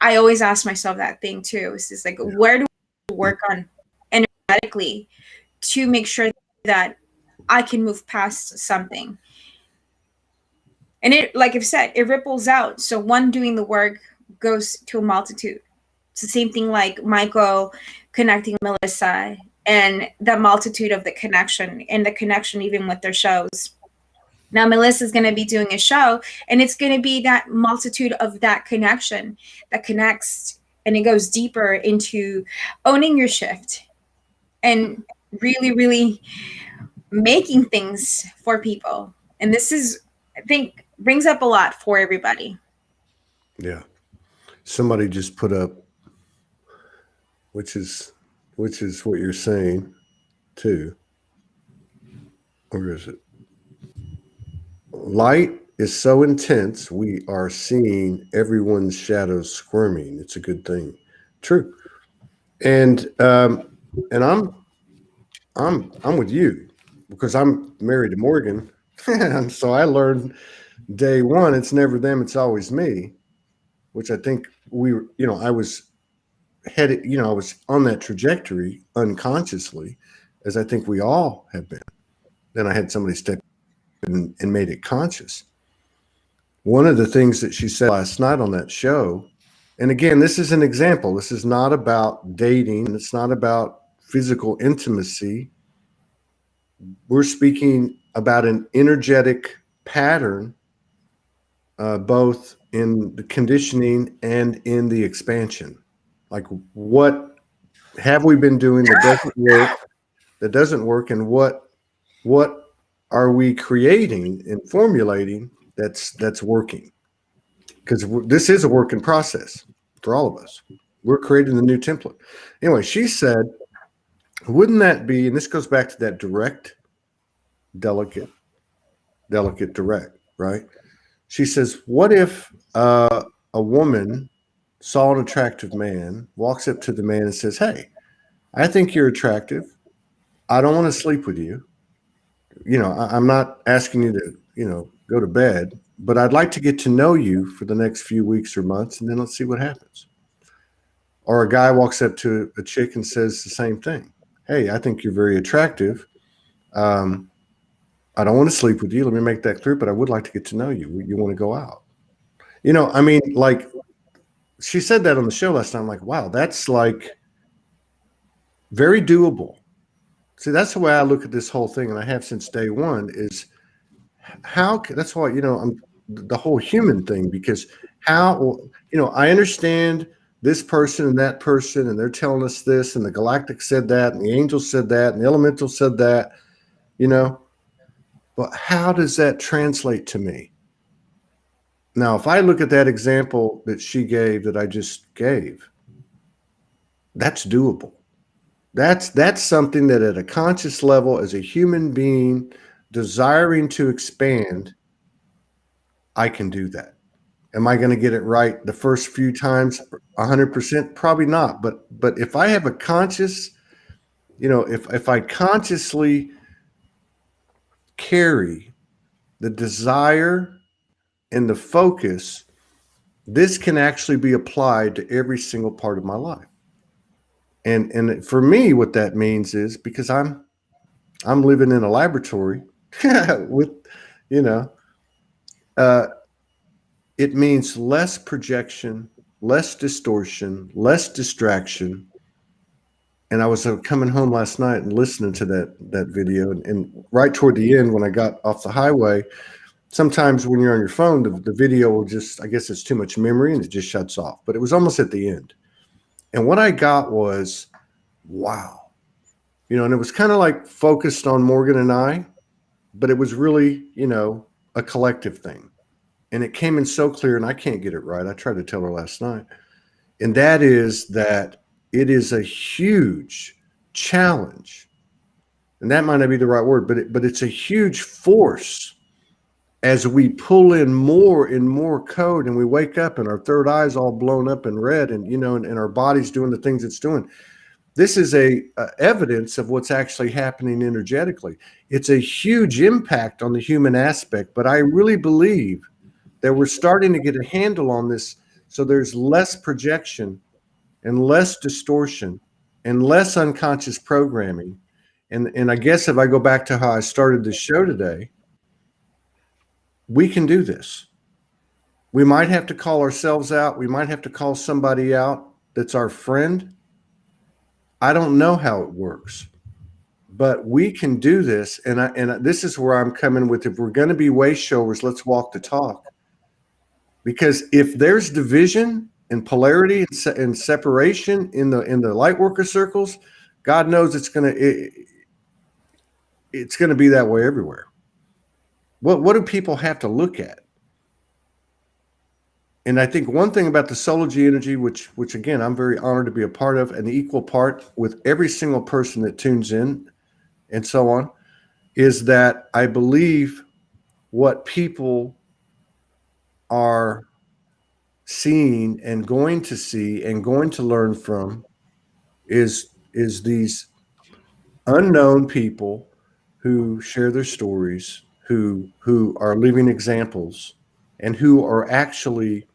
I always ask myself that thing too. It's just like, where do I work on energetically to make sure that I can move past something? And it, like I've said, it ripples out. So one doing the work goes to a multitude. It's the same thing like Michael connecting Melissa, and the multitude of the connection, and the connection even with their shows. Now Melissa's going to be doing a show, and it's going to be that multitude of that connection that connects, and it goes deeper into owning your shift and really, really making things for people. And this is, I think, brings up a lot for everybody. Yeah. Somebody just put up, which is what you're saying too. Where is it? Light is so intense, we are seeing everyone's shadows squirming. It's a good thing. True. And I'm with you because I'm married to Morgan. And so I learned day one, it's never them, it's always me, which I think I was headed, I was on that trajectory unconsciously, as I think we all have been. Then I had somebody step in and made it conscious. One of the things that she said last night on that show, and again, this is an example. This is not about dating. It's not about physical intimacy. We're speaking about an energetic pattern, both in the conditioning and in the expansion. Like, what have we been doing that doesn't work, and what are we creating and formulating that's working? Because this is a working process for all of us. We're creating the new template. Anyway, she said, wouldn't that be, and this goes back to that direct, delicate, direct, right? She says, what if a woman saw an attractive man, walks up to the man and says, hey, I think you're attractive. I don't want to sleep with you. I'm not asking you to, go to bed, but I'd like to get to know you for the next few weeks or months, and then let's see what happens. Or a guy walks up to a chick and says the same thing. Hey, I think you're very attractive. I don't want to sleep with you. Let me make that clear, but I would like to get to know you. You want to go out? Like she said that on the show last time. I'm like, wow, that's like very doable. See, that's the way I look at this whole thing, and I have since day one, is that's why, I'm the whole human thing, because I understand this person and that person, and they're telling us this, and the galactic said that, and the angels said that, and the elemental said that, but how does that translate to me? Now, if I look at that example that she gave, that I just gave, that's doable. That's something that at a conscious level, as a human being desiring to expand, I can do that. Am I going to get it right the first few times 100%? Probably not. But if I have a conscious, if I consciously carry the desire and the focus, this can actually be applied to every single part of my life. And for me, what that means is, because I'm living in a laboratory with, it means less projection, less distortion, less distraction. And I was coming home last night and listening to that video, and right toward the end, when I got off the highway, sometimes when you're on your phone, the video will just, I guess it's too much memory and it just shuts off. But it was almost at the end. And what I got was, wow. And it was kind of like focused on Morgan and I, but it was really, a collective thing. And it came in so clear, and I can't get it right. I tried to tell her last night. And that is that it is a huge challenge. And that might not be the right word, but it's a huge force as we pull in more and more code, and we wake up and our third eye is all blown up and red, and and our body's doing the things it's doing. This is a evidence of what's actually happening energetically. It's a huge impact on the human aspect, but I really believe that we're starting to get a handle on this, so there's less projection and less distortion and less unconscious programming. And I guess if I go back to how I started this show today, we can do this. We might have to call ourselves out. We might have to call somebody out that's our friend. I don't know how it works, but we can do this. And this is where I'm coming with, if we're going to be way showers, let's walk the talk. Because if there's division and polarity and separation in the light worker circles, God knows it's going to be that way everywhere. What do people have to look at? And I think one thing about the SOULOGY energy, which again, I'm very honored to be a part of, an equal part with every single person that tunes in and so on, is that I believe what people are seeing and going to see and going to learn from is these unknown people who share their stories, who are living examples and who are actually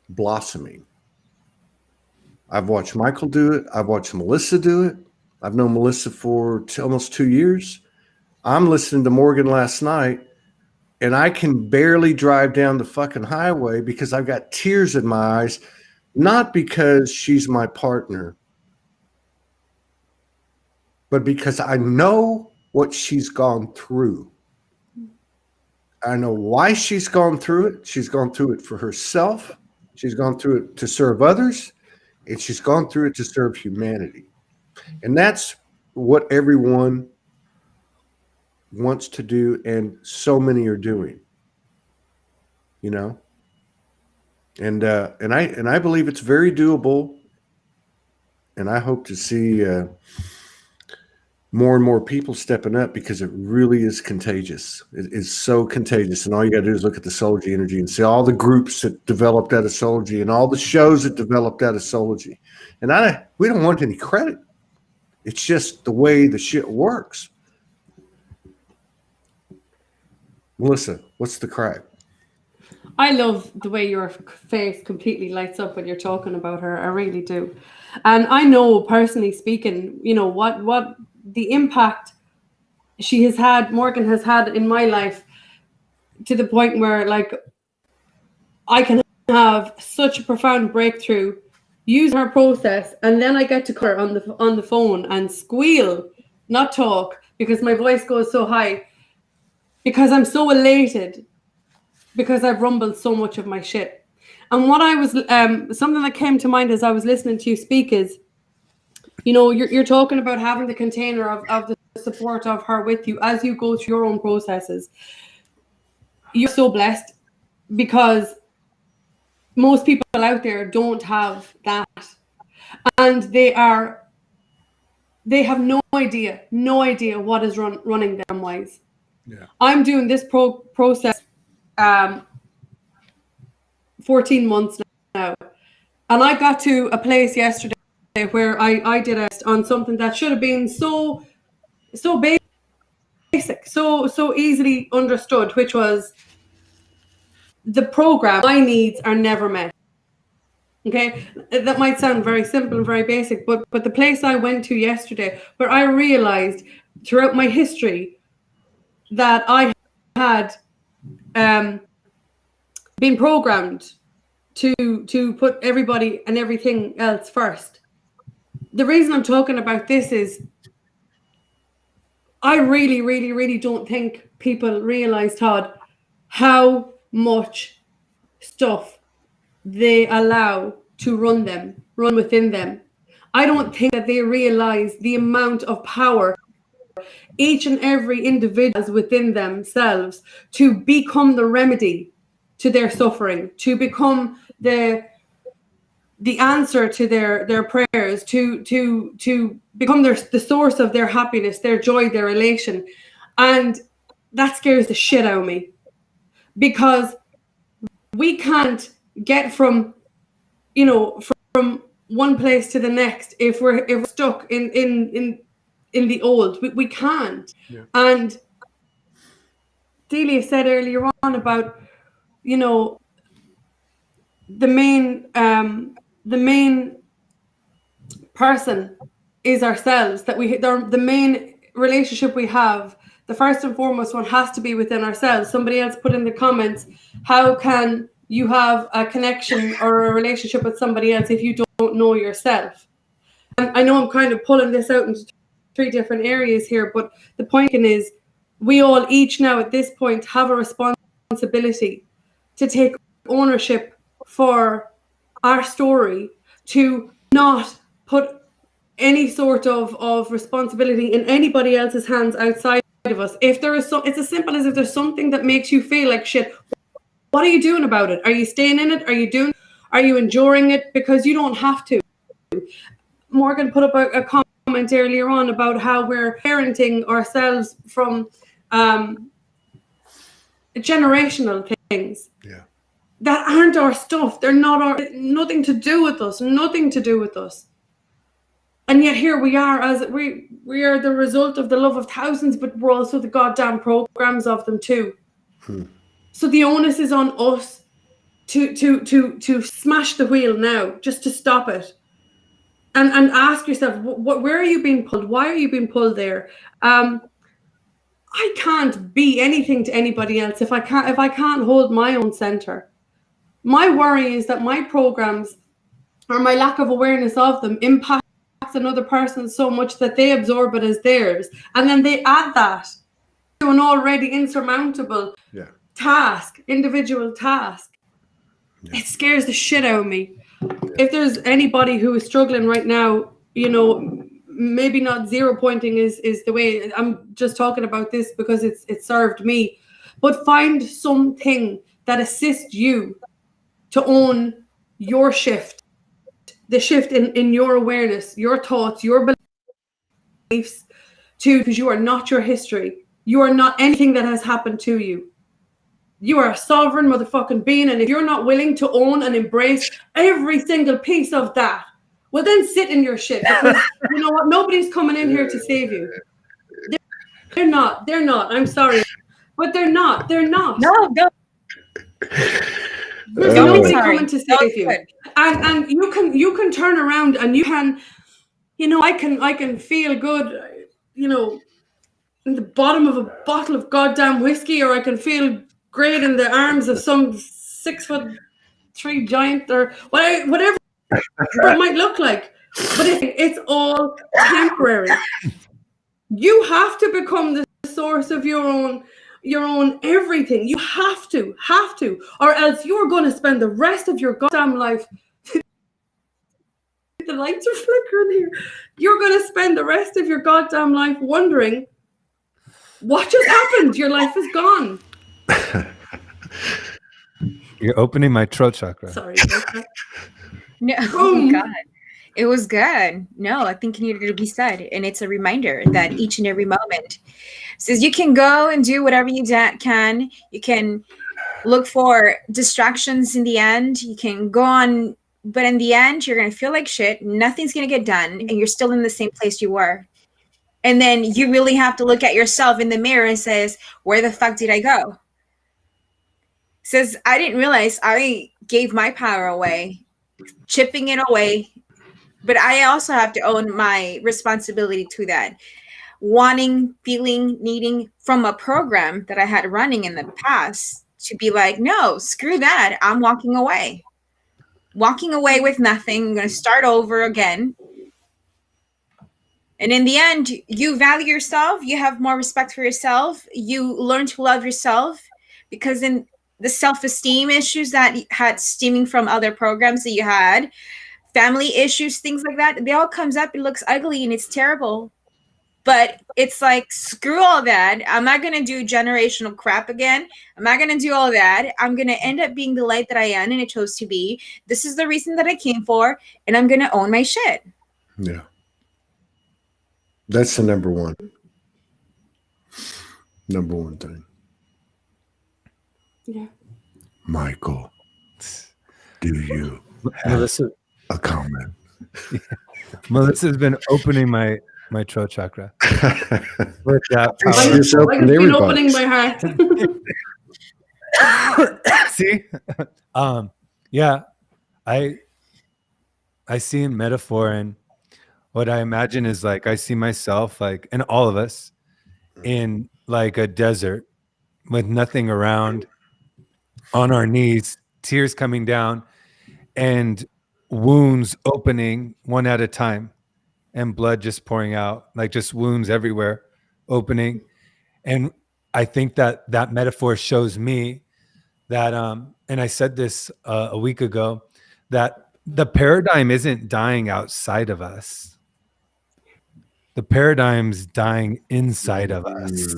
blossoming. I've watched Michael do it. I've watched Melissa do it. I've known Melissa for almost 2 years. I'm listening to Morgan last night, and I can barely drive down the fucking highway because I've got tears in my eyes, not because she's my partner, but because I know what she's gone through. I know why she's gone through it. She's gone through it for herself. She's gone through it to serve others, and she's gone through it to serve humanity. And that's what everyone wants to do, and so many are doing. You know, and I believe it's very doable, and I hope to see more and more people stepping up, because it really is contagious. It is so contagious, and all you got to do is look at the SOULOGY energy and see all the groups that developed out of SOULOGY and all the shows that developed out of SOULOGY. And we don't want any credit. It's just the way the shit works. Melissa, what's the crack? I love the way your face completely lights up when you're talking about her. I really do. And I know, personally speaking, you know, what the impact she has had, Morgan has had in my life, to the point where, like, I can have such a profound breakthrough, use her process, and then I get to her on the phone and squeal, not talk, because my voice goes so high, because I'm so elated, because I've rumbled so much of my shit. And what I was, something that came to mind as I was listening to you speak is, you know, you're talking about having the container of the support of her with you as you go through your own processes. You're so blessed, because most people out there don't have that, and they have no idea what is running them wise. Yeah. I'm doing this process 14 months now, and I got to a place yesterday where I did a on something that should have been so basic, so easily understood, which was the program. My needs are never met. Okay, that might sound very simple and very basic, but the place I went to yesterday, where I realized throughout my history that I had been programmed to put everybody and everything else first. The reason I'm talking about this is I really, really, really don't think people realize, Todd, how much stuff they allow to run within them. I don't think that they realize the amount of power each and every individual has within themselves to become the remedy to their suffering, to become the answer to their prayers, to become the source of their happiness, their joy, their elation. And that scares the shit out of me, because we can't get from one place to the next if we're stuck in the old. We can't. Yeah. And Delia said earlier on about, you know, the main person is ourselves, that the main relationship we have, the first and foremost one, has to be within ourselves. Somebody else put in the comments, how can you have a connection or a relationship with somebody else if you don't know yourself? And I know I'm kind of pulling this out into 3 different areas here, but the point is, we all each now at this point have a responsibility to take ownership for our story, to not put any sort of responsibility in anybody else's hands outside of us. If there is it's as simple as, if there's something that makes you feel like shit, what are you doing about it? Are you staying in it? Are you enduring it? Because you don't have to. Morgan put up a comment earlier on about how we're parenting ourselves from generational things. Yeah. That aren't our stuff. They're not nothing to do with us. Nothing to do with us. And yet here we are, as we are the result of the love of thousands, but we're also the goddamn programs of them too. So the onus is on us to smash the wheel now, just to stop it. And ask yourself, where are you being pulled? Why are you being pulled there? I can't be anything to anybody else if I can't hold my own center. My worry is that my programs, or my lack of awareness of them, impacts another person so much that they absorb it as theirs, and then they add that to an already insurmountable task, individual task. It scares the shit out of me. If there's anybody who is struggling right now, you know, maybe not zero pointing is the way. I'm just talking about this because it served me. But find something that assists you to own your shift, the shift in your awareness, your thoughts, your beliefs, too, because you are not your history. You are not anything that has happened to you. You are a sovereign motherfucking being, and if you're not willing to own and embrace every single piece of that, well, then sit in your shit, because you know what? Nobody's coming in here to save you. They're not. I'm sorry, but they're not. No. There's nobody coming to save you, and you can turn around and you can, you know, I can feel good, you know, in the bottom of a bottle of goddamn whiskey, or I can feel great in the arms of some 6'3" giant, or whatever it might look like. But it's all temporary. You have to become the source of your own everything. You have to, or else you're going to spend the rest of your goddamn life. The lights are flickering here. You're going to spend the rest of your goddamn life wondering what just happened. Your life is gone. You're opening my throat chakra. Sorry. No, oh God. It was good. No, I think it needed to be said. And it's a reminder that each and every moment says you can go and do whatever you can. You can look for distractions in the end. You can go on, but in the end, you're going to feel like shit. Nothing's going to get done. And you're still in the same place you were. And then you really have to look at yourself in the mirror and says, where the fuck did I go? Says, I didn't realize I gave my power away, chipping it away. But I also have to own my responsibility to that. Wanting, feeling, needing from a program that I had running in the past to be like, no, screw that. I'm walking away. Walking away with nothing. I'm going to start over again. And in the end, you value yourself. You have more respect for yourself. You learn to love yourself, because in the self-esteem issues that you had stemming from other programs that you had, family issues, things like that, they all comes up. It looks ugly and it's terrible. But it's like, screw all that. I'm not going to do generational crap again. I'm not going to do all that. I'm going to end up being the light that I am and I chose to be. This is the reason that I came for, and I'm going to own my shit. Yeah. That's the number one thing. Yeah. Michael, do you have a comment? Melissa's been opening my throat chakra. With that I've been opening my heart. See? Yeah. I see in metaphor, and what I imagine is like, I see myself, like, and all of us, in like a desert with nothing around, on our knees, tears coming down, and wounds opening one at a time, and blood just pouring out, like just wounds everywhere opening. And I think that that metaphor shows me that, and I said this a week ago, that the paradigm isn't dying outside of us. The paradigm's dying inside of us.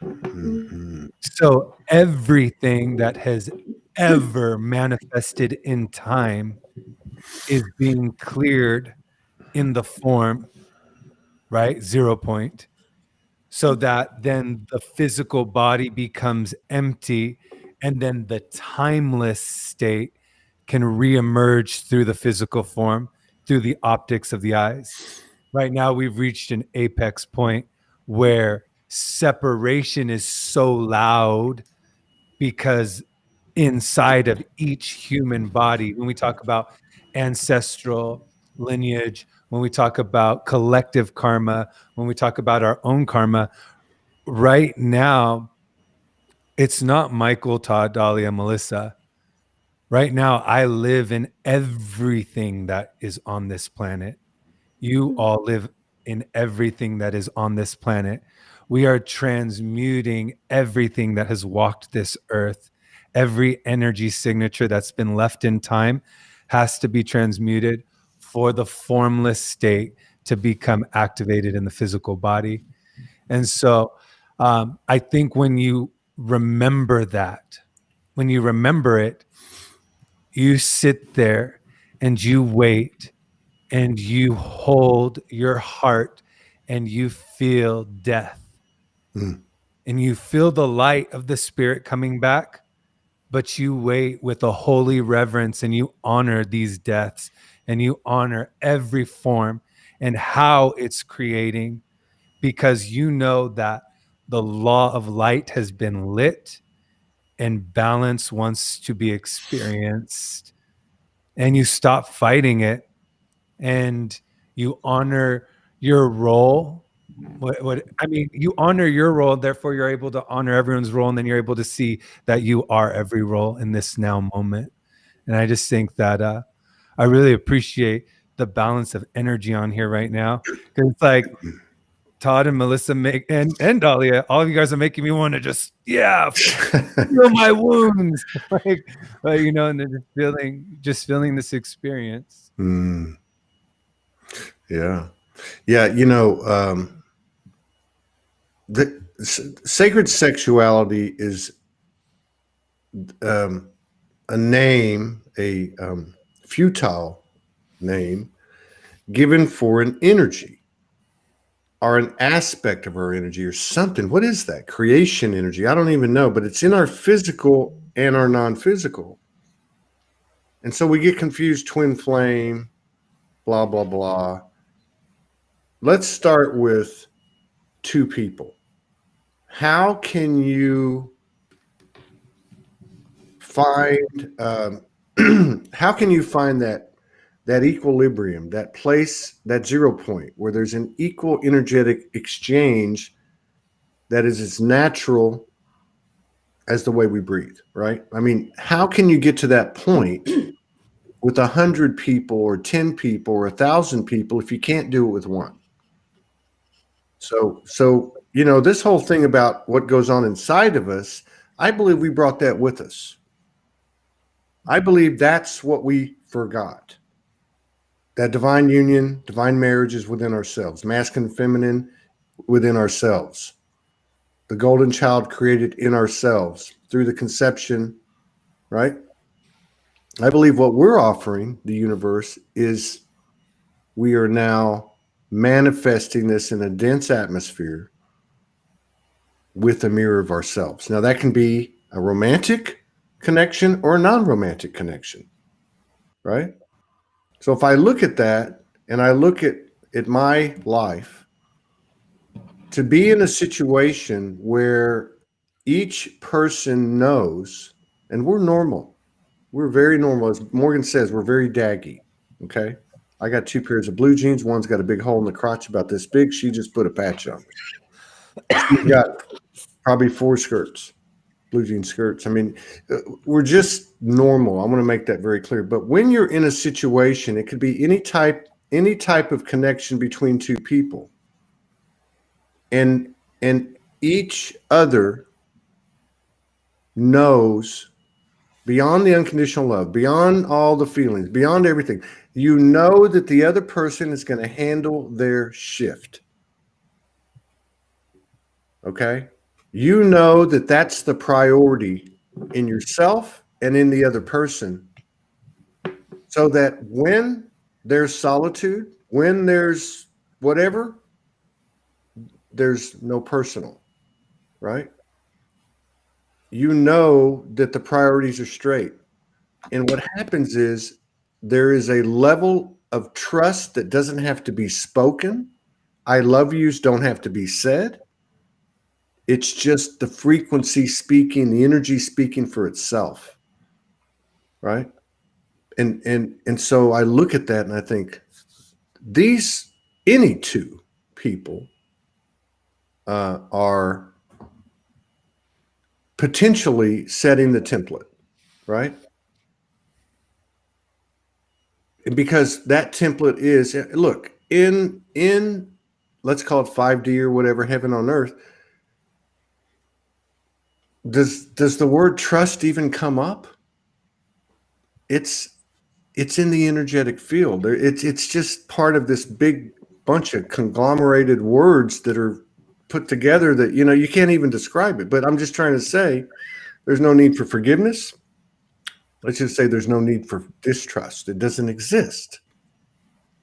Mm-hmm. So everything that has ever manifested in time is being cleared in the form, right? 0 point. So that then the physical body becomes empty, and then the timeless state can reemerge through the physical form through the optics of the eyes. Right now, we've reached an apex point where separation is so loud because inside of each human body, when we talk about ancestral lineage, when we talk about collective karma, when we talk about our own karma, right now, it's not Michael, Todd, Dahlia, Melissa. Right now, I live in everything that is on this planet. You all live in everything that is on this planet. We are transmuting everything that has walked this earth. Every energy signature that's been left in time has to be transmuted for the formless state to become activated in the physical body. And so I think when you remember that, when you remember it, you sit there and you wait and you hold your heart and you feel death. And you feel the light of the spirit coming back, but you wait with a holy reverence and you honor these deaths and you honor every form and how it's creating, because you know that the law of light has been lit and balance wants to be experienced, and you stop fighting it and you honor your role. You honor your role, therefore you're able to honor everyone's role, and then you're able to see that you are every role in this now moment. And I just think that I really appreciate the balance of energy on here right now, because it's like Todd and Melissa and Dahlia, all of you guys are making me want to just feel my wounds, and then just feeling this experience. Yeah. The sacred sexuality is a name, a futile name given for an energy or an aspect of our energy or something. What is that? Creation energy? I don't even know, but it's in our physical and our non-physical. And so we get confused, twin flame, blah, blah, blah. Let's start with two people. How can you find that equilibrium, that place, that 0 point where there's an equal energetic exchange that is as natural as the way we breathe, right? I mean, how can you get to that point with 100 people or 10 people or 1,000 people if you can't do it with one? So this whole thing about what goes on inside of us, I believe we brought that with us. I believe that's what we forgot. That divine union, divine marriage is within ourselves, masculine, feminine within ourselves. The golden child created in ourselves through the conception, right? I believe what we're offering the universe is we are now manifesting this in a dense atmosphere with a mirror of ourselves. Now, that can be a romantic connection or a non-romantic connection, right? So if I look at that and I look at my life, to be in a situation where each person knows, and we're normal. We're very normal. As Morgan says, we're very daggy, okay? I got 2 pairs of blue jeans. One's got a big hole in the crotch about this big. She just put a patch on. She's got probably 4 skirts, blue jean skirts. I mean, we're just normal. I want to make that very clear. But when you're in a situation, it could be any type of connection between 2 people. And each other knows, beyond the unconditional love, beyond all the feelings, beyond everything, you know that the other person is going to handle their shift. Okay? You know that that's the priority in yourself and in the other person, so that when there's solitude, when there's whatever, there's no personal, right? You know that the priorities are straight. And what happens is there is a level of trust that doesn't have to be spoken. I love yous don't have to be said. It's just the frequency speaking, the energy speaking for itself. Right? And so I look at that and I think any two people are potentially setting the template, right? Because that template is, look, in let's call it 5D or whatever, heaven on earth. Does the word trust even come up? It's in the energetic field. It's just part of this big bunch of conglomerated words that are put together that, you can't even describe it. But I'm just trying to say there's no need for forgiveness. Let's just say there's no need for distrust. It doesn't exist.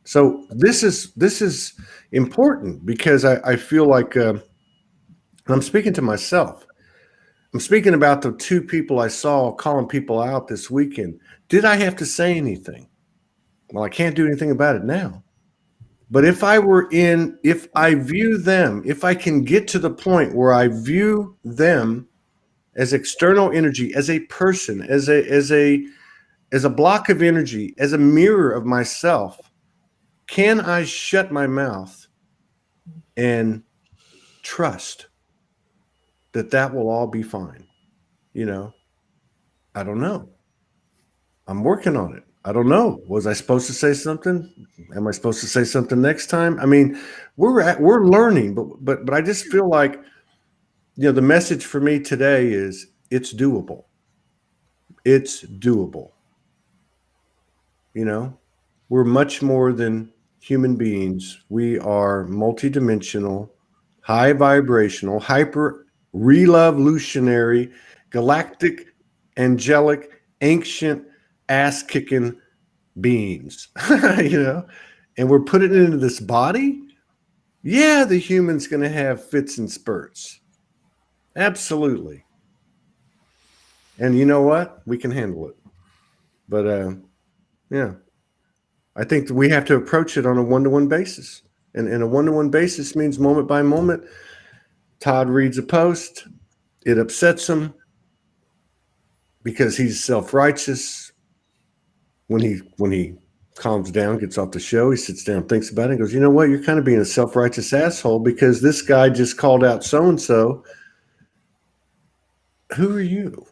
So this is important because I feel like I'm speaking to myself. I'm speaking about the two people I saw calling people out this weekend. Did I have to say anything? Well, I can't do anything about it now. But if I view them, if I can get to the point where I view them as external energy, as a person, as a block of energy, as a mirror of myself, can I shut my mouth and trust that will all be fine? I don't know. I'm working on it. I don't know. Was I supposed to say something? Am I supposed to say something next time? I mean, we're learning, but I just feel like, the message for me today is it's doable. It's doable. We're much more than human beings. We are multidimensional, high vibrational, hyper revolutionary, galactic, angelic, ancient, ass-kicking beings, and we're putting it into this body. Yeah, the human's going to have fits and spurts. Absolutely. And you know what? We can handle it. But, yeah, I think that we have to approach it on a one-to-one basis. And a one-to-one basis means moment by moment. Todd reads a post. It upsets him because he's self-righteous. When he calms down, gets off the show, he sits down, thinks about it, and goes, you know what? You're kind of being a self-righteous asshole because this guy just called out so-and-so. Who are you?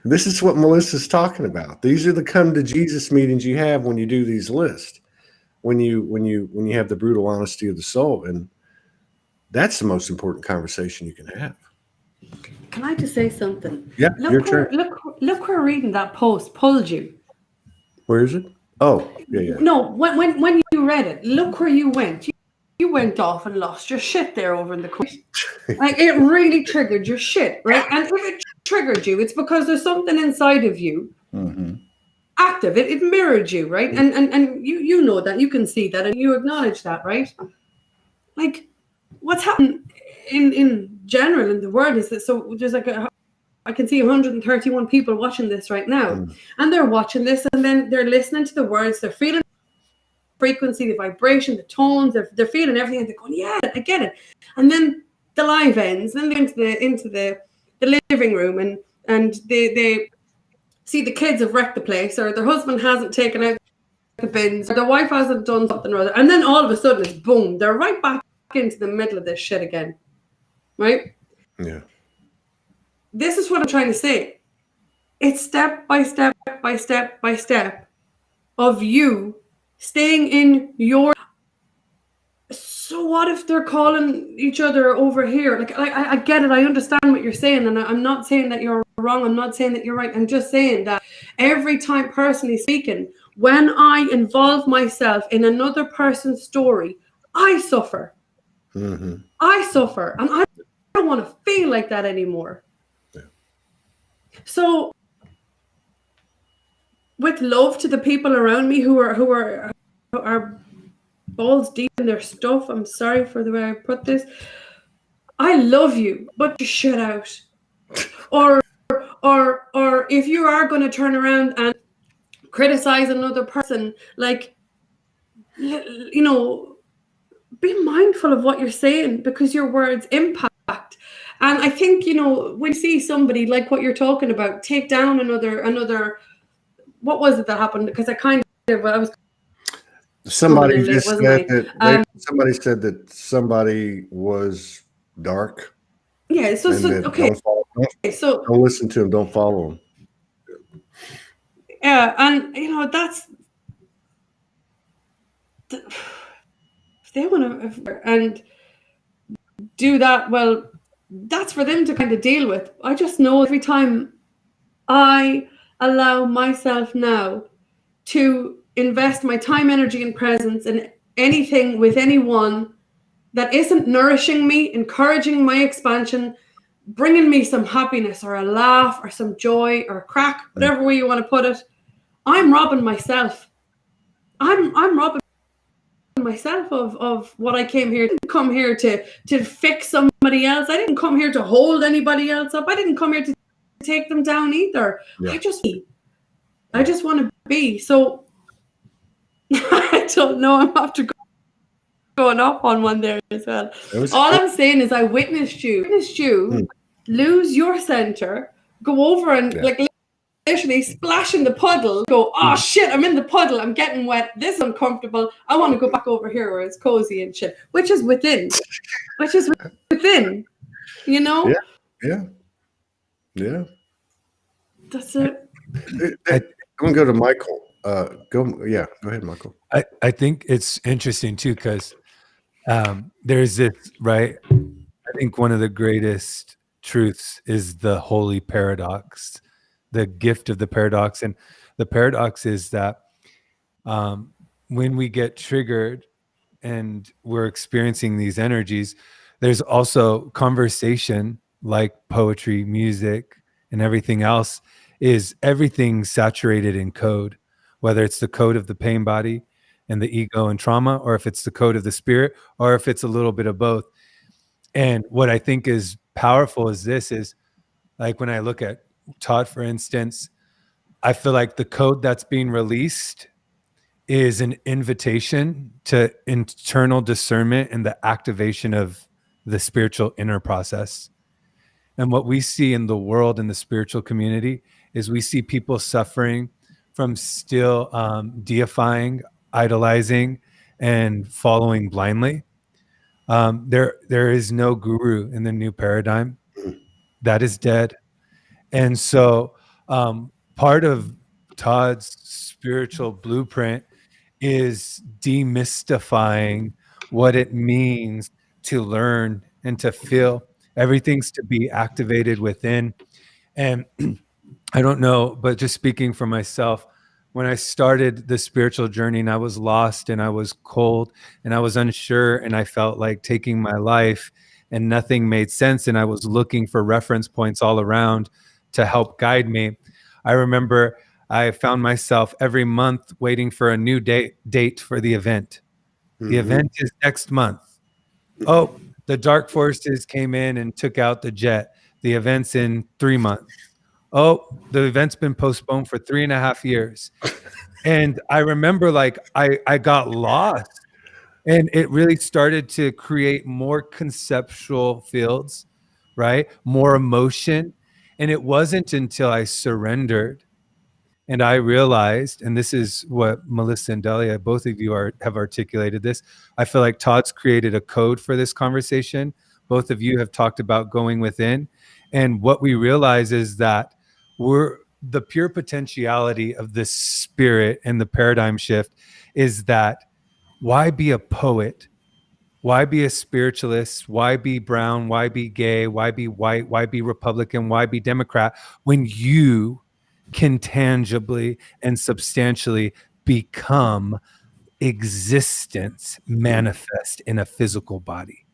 This is what Melissa's talking about. These are the come to Jesus meetings you have when you do these lists, when you have the brutal honesty of the soul. And that's the most important conversation you can have. Can I just say something? Yeah, your turn. Look where reading that post pulled you. Where is it? Oh, yeah. No, when you read it, look where you went. You went off and lost your shit there over in the corner. Like, it really triggered your shit, right? And if it triggered you, it's because there's something inside of you active. It mirrored you, right? And you know that, you can see that, and you acknowledge that, right? Like, what's happening in general in the world is that, so there's like I can see 131 people watching this right now, and they're watching this, and then they're listening to the words, they're feeling the frequency, the vibration, the tones, they're feeling everything, and they're going, yeah, I get it. And then the live ends, then they're into the living room, and they see the kids have wrecked the place, or their husband hasn't taken out the bins, or their wife hasn't done something or other, and then all of a sudden it's boom, they're right back into the middle of this shit again, right? Yeah. This is what I'm trying to say. It's step by step by step by step of you staying in your. So what if they're calling each other over here? Like, I get it. I understand what you're saying, and I'm not saying that you're wrong. I'm not saying that you're right. I'm just saying that every time, personally speaking, when I involve myself in another person's story, I suffer. I suffer, and I don't want to feel like that anymore. Yeah. So, with love to the people around me who are balls deep in their stuff, I'm sorry for the way I put this. I love you, but you shut out. Or if you are going to turn around and criticize another person. Like, you know, be mindful of what you're saying, because your words impact. And I think, you know, when you see somebody like what you're talking about, take down another, what was it that happened? Because I was Somebody coming in late, just wasn't said I? that somebody said that somebody was dark, Yeah. So and that okay. So don't listen to him, don't follow him. yeah, and you know, that's if they want to and do that, well, that's for them to kind of deal with. I just know every time I allow myself now to invest my time, energy, and presence in anything with anyone that isn't nourishing me, encouraging my expansion, bringing me some happiness or a laugh or some joy or a crack, whatever way you want to put it, I'm robbing myself. I'm robbing myself of what I came here. I didn't come here to fix somebody else. I didn't come here to hold anybody else up. I didn't come here to take them down either. Yeah. I just want to be. So I don't know. I'm after going up on one there as well. All I'm saying is I witnessed you lose your center, go over and like literally splash in the puddle, go, oh shit, I'm in the puddle, I'm getting wet, this is uncomfortable, I want to go back over here where it's cozy and shit, which is within, you know? Yeah. That's it. I'm gonna go to Michael. Go ahead, Michael. I think it's interesting too, because there's this, right? I think one of the greatest truths is the holy paradox, the gift of the paradox. And the paradox is that when we get triggered and we're experiencing these energies, there's also conversation, like poetry, music, and everything else, is everything saturated in code, whether it's the code of the pain body and the ego and trauma, or if it's the code of the spirit, or if it's a little bit of both. And what I think is powerful is this, is like when I look at Todd, for instance, I feel like the code that's being released is an invitation to internal discernment and the activation of the spiritual inner process. And what we see in the world, in the spiritual community, is we see people suffering from still deifying, idolizing, and following blindly. There is no guru in the new paradigm. That is dead. And so part of Todd's spiritual blueprint is demystifying what it means to learn and to feel. Everything's to be activated within. And I don't know, but just speaking for myself, when I started the spiritual journey and I was lost and I was cold and I was unsure and I felt like taking my life and nothing made sense and I was looking for reference points all around to help guide me, I remember I found myself every month waiting for a new date for the event. The event is next month. Oh, the dark forces came in and took out the jet. The event's in 3 months. Oh, the event's been postponed for 3.5 years. And I remember like I got lost, and it really started to create more conceptual fields, right? More emotion. And it wasn't until I surrendered and I realized, and this is what Melissa and Delia, both of you have articulated this. I feel like Todd's created a code for this conversation. Both of you have talked about going within. And what we realize is that we're the pure potentiality of the spirit, and the paradigm shift is that why be a poet? Why be a spiritualist? Why be brown? Why be gay? Why be white? Why be Republican? Why be Democrat when you can tangibly and substantially become existence manifest in a physical body?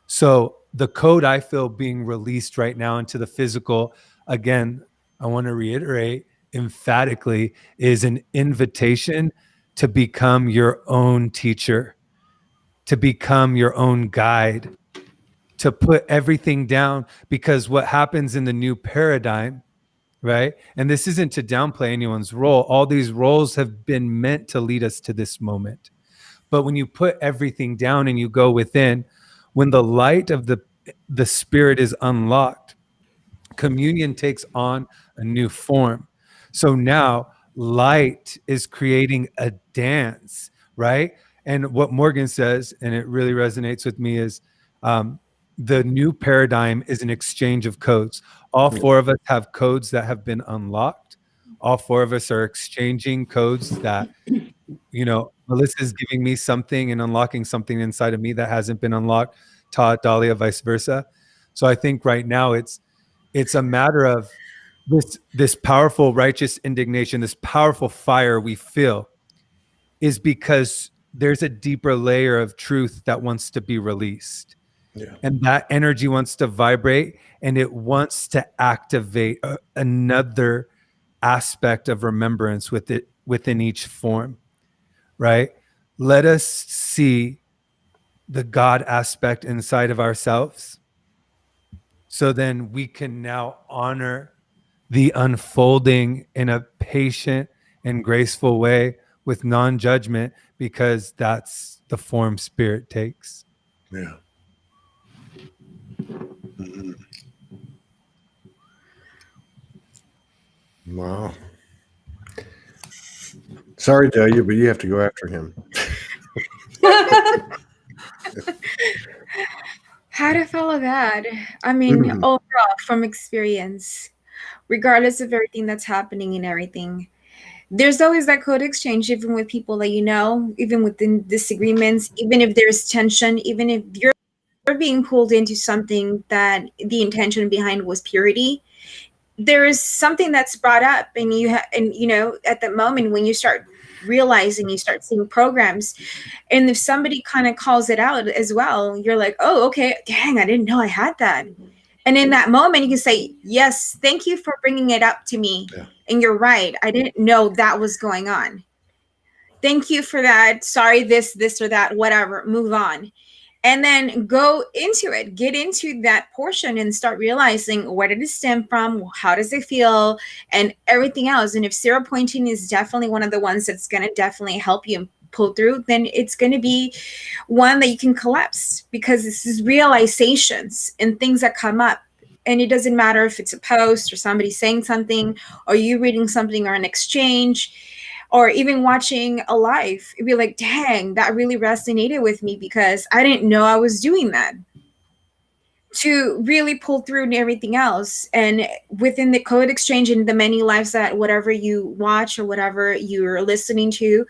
So the code I feel being released right now into the physical, again, I want to reiterate emphatically, is an invitation to become your own teacher, to become your own guide, to put everything down. Because what happens in the new paradigm, right? And this isn't to downplay anyone's role. All these roles have been meant to lead us to this moment. But when you put everything down and you go within, when the light of the spirit is unlocked, communion takes on a new form. So now light is creating a dance, right? And what Morgan says, and it really resonates with me, is the new paradigm is an exchange of codes. All four of us have codes that have been unlocked. All four of us are exchanging codes that, you know, Melissa's giving me something and unlocking something inside of me that hasn't been unlocked. Todd, Dahlia, vice versa. So I think right now it's a matter of this powerful righteous indignation, this powerful fire we feel is because there's a deeper layer of truth that wants to be released. Yeah. And that energy wants to vibrate and it wants to activate another aspect of remembrance within each form, right? Let us see the God aspect inside of ourselves. So then we can now honor the unfolding in a patient and graceful way with non-judgment, because that's the form spirit takes. Yeah. Mm-hmm. Wow. Sorry, Delia, but you have to go after him. How to follow that? I mean, overall, from experience, regardless of everything that's happening and everything, there's always that code exchange, even with people that you know, even within disagreements, even if there's tension, even if you're being pulled into something that the intention behind was purity. There is something that's brought up, and you know, at the moment when you start realizing, you start seeing programs, and if somebody kind of calls it out as well, you're like, oh, okay, dang, I didn't know I had that. And in that moment you can say, yes, thank you for bringing it up to me. Yeah. And you're right, I didn't know that was going on. Thank you for that. Sorry, this or that, whatever, move on. And then go into it, get into that portion and start realizing where did it stem from, how does it feel, and everything else. And if zero pointing is definitely one of the ones that's going to definitely help you pull through, then it's going to be one that you can collapse, because this is realizations and things that come up. And it doesn't matter if it's a post or somebody saying something or you reading something or an exchange, or even watching a live, it'd be like, dang, that really resonated with me because I didn't know I was doing that. To really pull through and everything else. And within the code exchange and the many lives that whatever you watch or whatever you're listening to,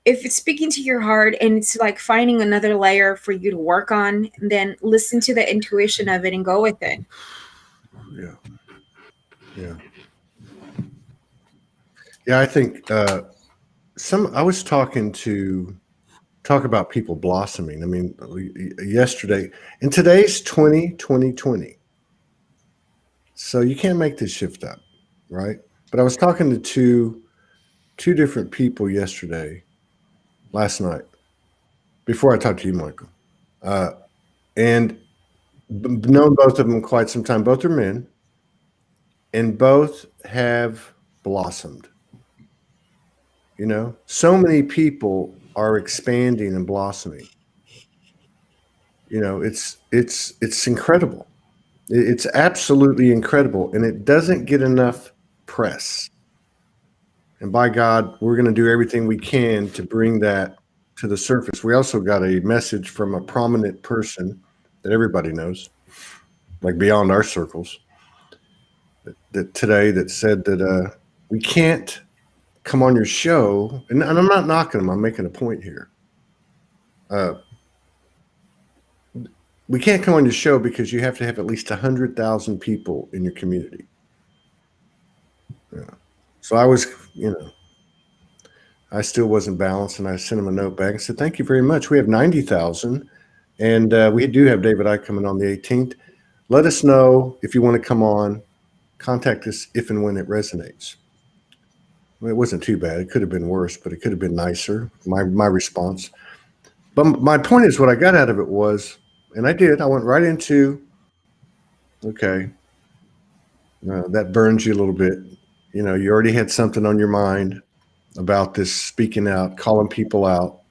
if it's speaking to your heart and it's like finding another layer for you to work on, then listen to the intuition of it and go with it. Yeah. Yeah. Yeah, I think I was talk about people blossoming. I mean, yesterday, and today's 2020. So you can't make this shift up, right? But I was talking to two different people last night, before I talked to you, Michael, and known both of them quite some time. Both are men, and both have blossomed. You know, so many people are expanding and blossoming. You know, it's incredible. It's absolutely incredible, and it doesn't get enough press. And by God, we're going to do everything we can to bring that to the surface. We also got a message from a prominent person that everybody knows, like beyond our circles, that today that said that we can't come on your show, and I'm not knocking them, I'm making a point here. We can't come on your show because you have to have at least 100,000 people in your community. Yeah. So I was, I still wasn't balanced, and I sent him a note back and said, thank you very much. We have 90,000, and we do have David Icke coming on the 18th. Let us know if you want to come on. Contact us if and when it resonates. Well, it wasn't too bad. It could have been worse, but it could have been nicer, my response. But my point is, what I got out of it was, and I went right into, okay, that burns you a little bit. You know, you already had something on your mind about this speaking out, calling people out,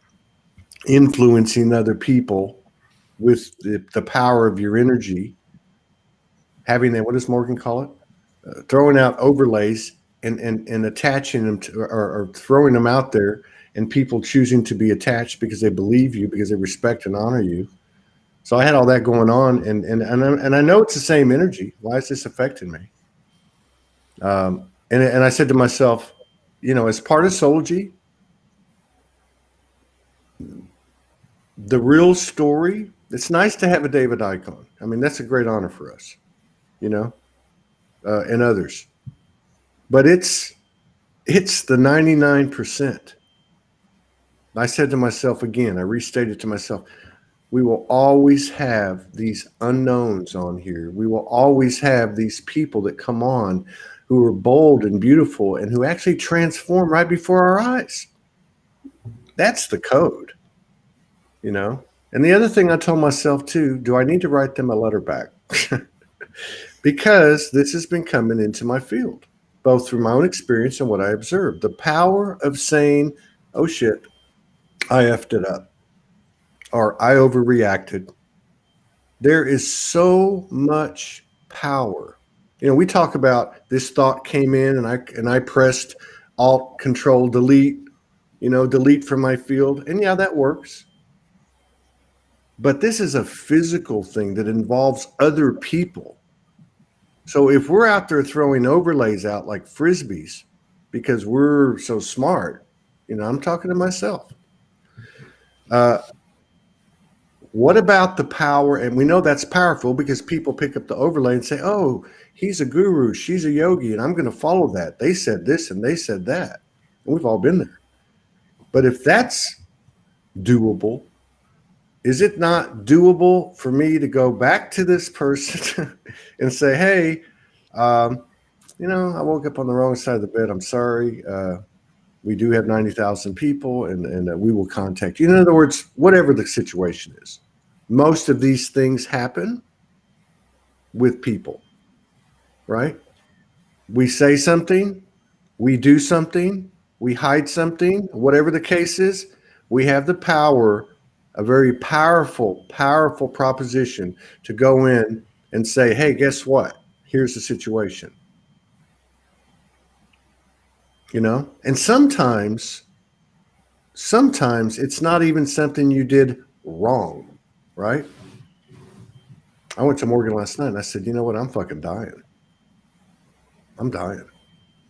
influencing other people with the power of your energy, having that, what does Morgan call it? Throwing out overlays and attaching them to, or throwing them out there, and people choosing to be attached because they believe you, because they respect and honor you. So I had all that going on, and I know it's the same energy. Why is this affecting me? And I said to myself, you know, as part of SOULOGY, the real story, it's nice to have a David icon. I mean, that's a great honor for us, you know, and others. But it's the 99%. I said to myself again, I restated to myself, we will always have these unknowns on here. We will always have these people that come on who are bold and beautiful and who actually transform right before our eyes. That's the code, you know? And the other thing I told myself too, do I need to write them a letter back? Because this has been coming into my field, both through my own experience and what I observed. The power of saying, oh shit, I effed it up, or I overreacted. There is so much power. You know, we talk about this thought came in and I pressed Alt Control Delete, you know, delete from my field. And yeah, that works. But this is a physical thing that involves other people. So if we're out there throwing overlays out like frisbees because we're so smart, you know, I'm talking to myself. What about the power? And we know that's powerful because people pick up the overlay and say, oh, he's a guru, she's a yogi, and I'm going to follow that. They said this and they said that. And we've all been there. But if that's doable, is it not doable for me to go back to this person and say, hey, you know, I woke up on the wrong side of the bed. I'm sorry. We do have 90,000 people and we will contact you. In other words, whatever the situation is, most of these things happen with people, right? We say something, we do something, we hide something, whatever the case is, we have the power, a very powerful, powerful proposition to go in and say, hey, guess what? Here's the situation. You know, and sometimes it's not even something you did wrong, right? I went to Morgan last night and I said, you know what? I'm fucking dying. I'm dying.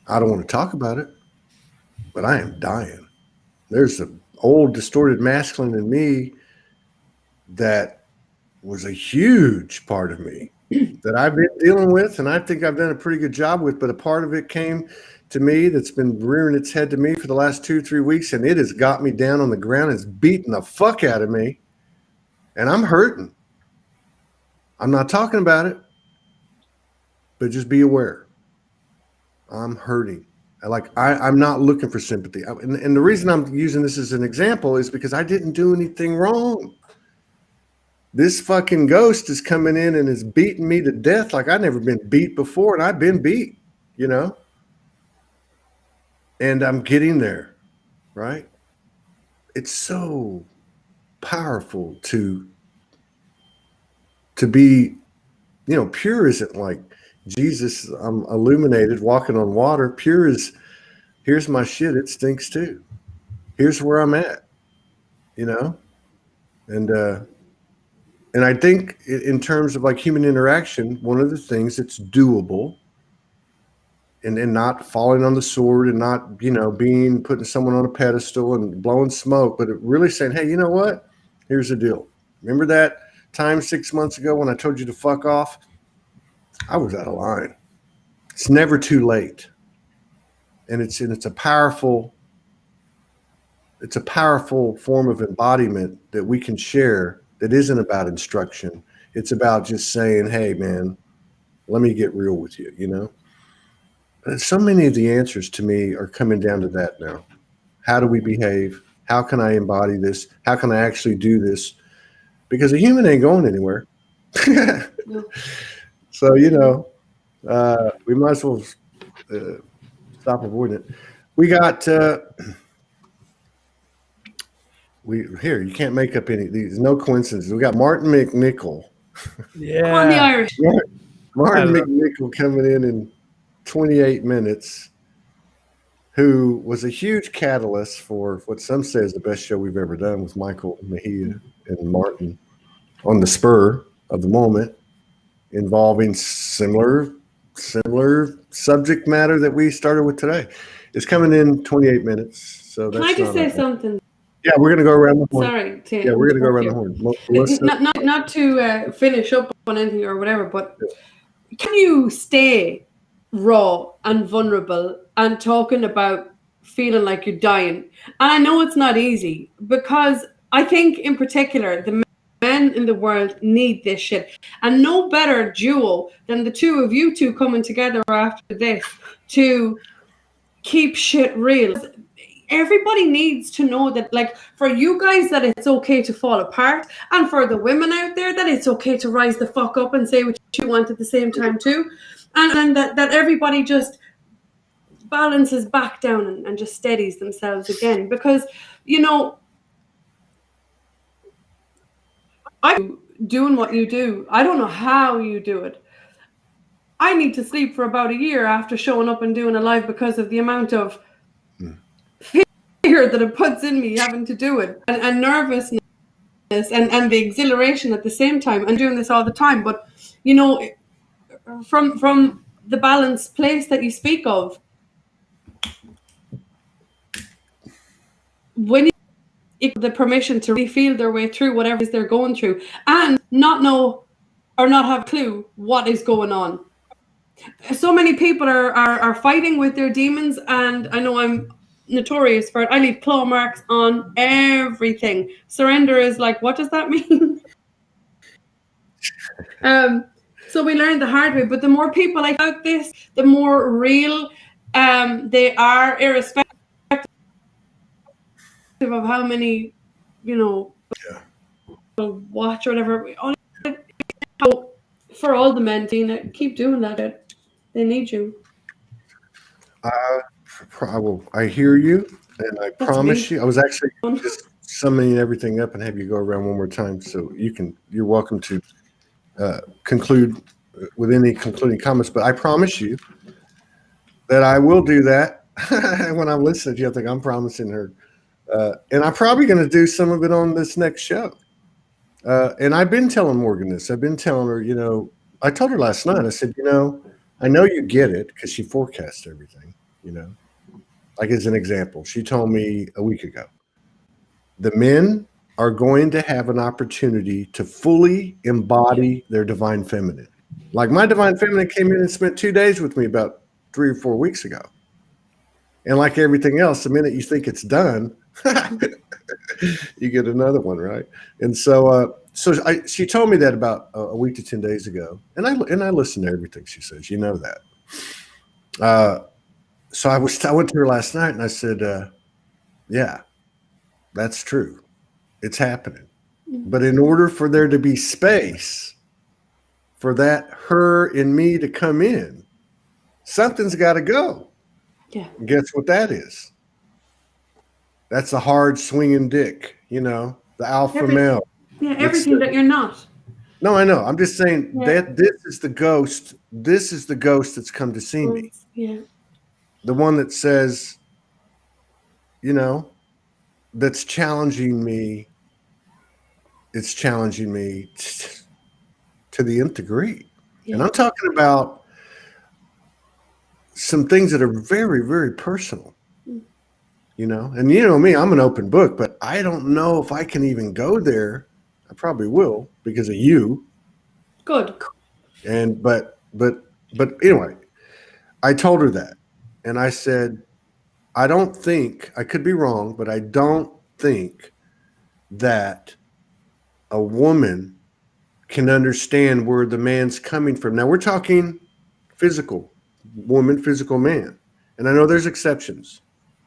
I don't want to talk about it, but I am dying. There's an old distorted masculine in me that was a huge part of me that I've been dealing with, and I think I've done a pretty good job with, but a part of it came to me that's been rearing its head to me for the last 2-3 weeks, and it has got me down on the ground. It's beating the fuck out of me, and I'm hurting. I'm not talking about it, but just be aware. I'm hurting. I'm not looking for sympathy. And the reason I'm using this as an example is because I didn't do anything wrong. This fucking ghost is coming in and is beating me to death like I've never been beat before, and I've been beat, you know? And I'm getting there, right? It's so powerful to be, you know, pure isn't like Jesus, I'm illuminated, walking on water. Pure is, here's my shit, it stinks too. Here's where I'm at, you know? And I think in terms of like human interaction, one of the things that's doable and not falling on the sword and not, you know, putting someone on a pedestal and blowing smoke, but really saying, hey, you know what? Here's the deal. Remember that time 6 months ago when I told you to fuck off? I was out of line. It's never too late. And it's a powerful form of embodiment that we can share that isn't about instruction. It's about just saying, hey, man, let me get real with you, you know? And so many of the answers to me are coming down to that now. How do we behave? How can I embody this? How can I actually do this? Because a human ain't going anywhere. So, you know, We might as well stop avoiding it. We got here. You can't make up any. These no coincidences. We got Martin McNichol. Come on, the Irish. Martin McNichol coming in 28 minutes, who was a huge catalyst for what some say is the best show we've ever done with Michael Mejia and Martin on the spur of the moment, involving similar subject matter that we started with today. It's coming in 28 minutes. So that's Can I just say something? Yeah, we're gonna go around the horn. Sorry. Yeah, we're gonna go around the horn. Not to finish up on anything or whatever, but can you stay raw and vulnerable and talking about feeling like you're dying? And I know it's not easy, because I think in particular the men in the world need this shit, and no better duo than the two of you two coming together after this to keep shit real. Everybody needs to know that, like, for you guys, that it's okay to fall apart, and for the women out there, that it's okay to rise the fuck up and say what you want at the same time too, and that everybody just balances back down and just steadies themselves again. Because, you know, I'm doing what you do. I don't know how you do it. I need to sleep for about a year after showing up and doing a live, because of the amount of fear that it puts in me having to do it, and nervousness and the exhilaration at the same time, and doing this all the time. But, you know, from the balanced place that you speak of, when you give the permission to really feel their way through whatever it is they're going through, and not know or not have a clue what is going on. So many people are fighting with their demons, and I know I'm notorious for it. I leave claw marks on everything. Surrender is like, what does that mean? So we learned the hard way. But the more people like about this, the more real they are, irrespective of how many, you know, watch or whatever. For all the men, Tina, keep doing that. They need you. I hear you, and I promise you. I was actually just summing everything up and have you go around one more time, so you're welcome to conclude with any concluding comments. But I promise you that I will do that. When I'm listening to you, I think I'm promising her, and I'm probably going to do some of it on this next show. And I've been telling Morgan this. I've been telling her, you know, I told her last night. I said, you know, I know you get it, because she forecasts everything. You know, like as an example, she told me a week ago, the men are going to have an opportunity to fully embody their divine feminine. Like my divine feminine came in and spent 2 days with me about 3 or 4 weeks ago. And like everything else, the minute you think it's done, you get another one, right? And so, she told me that about a week to 10 days ago, and I listened to everything she says. You know that. So I went to her last night and I said, yeah, that's true. It's happening. But in order for there to be space for that her and me to come in, something's got to go. Yeah. And guess what that is? That's the hard swinging dick, you know, the alpha male. Yeah, everything that you're not. No, I know. I'm just saying that this is the ghost. This is the ghost that's come to see me. Yeah. The one that says, you know, that's challenging me. It's challenging me to the nth degree. Yeah. And I'm talking about some things that are very, very personal, you know, and you know me, I'm an open book, but I don't know if I can even go there. I probably will because of you. Good. And, but anyway, I told her that. And I said, I don't think, I could be wrong, but I don't think that a woman can understand where the man's coming from. Now we're talking physical woman, physical man. And I know there's exceptions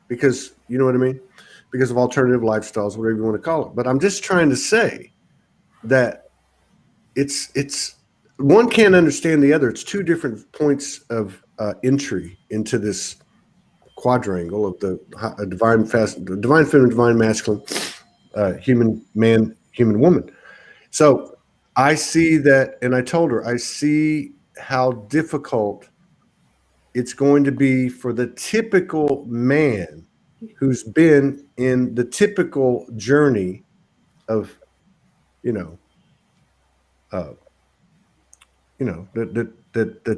because, you know what I mean? Because of alternative lifestyles, whatever you want to call it. But I'm just trying to say that it's one can't understand the other. It's two different points of entry into this quadrangle of the divine feminine, divine masculine, human man, human woman. So I see that, and I told her, I see how difficult it's going to be for the typical man who's been in the typical journey of, that's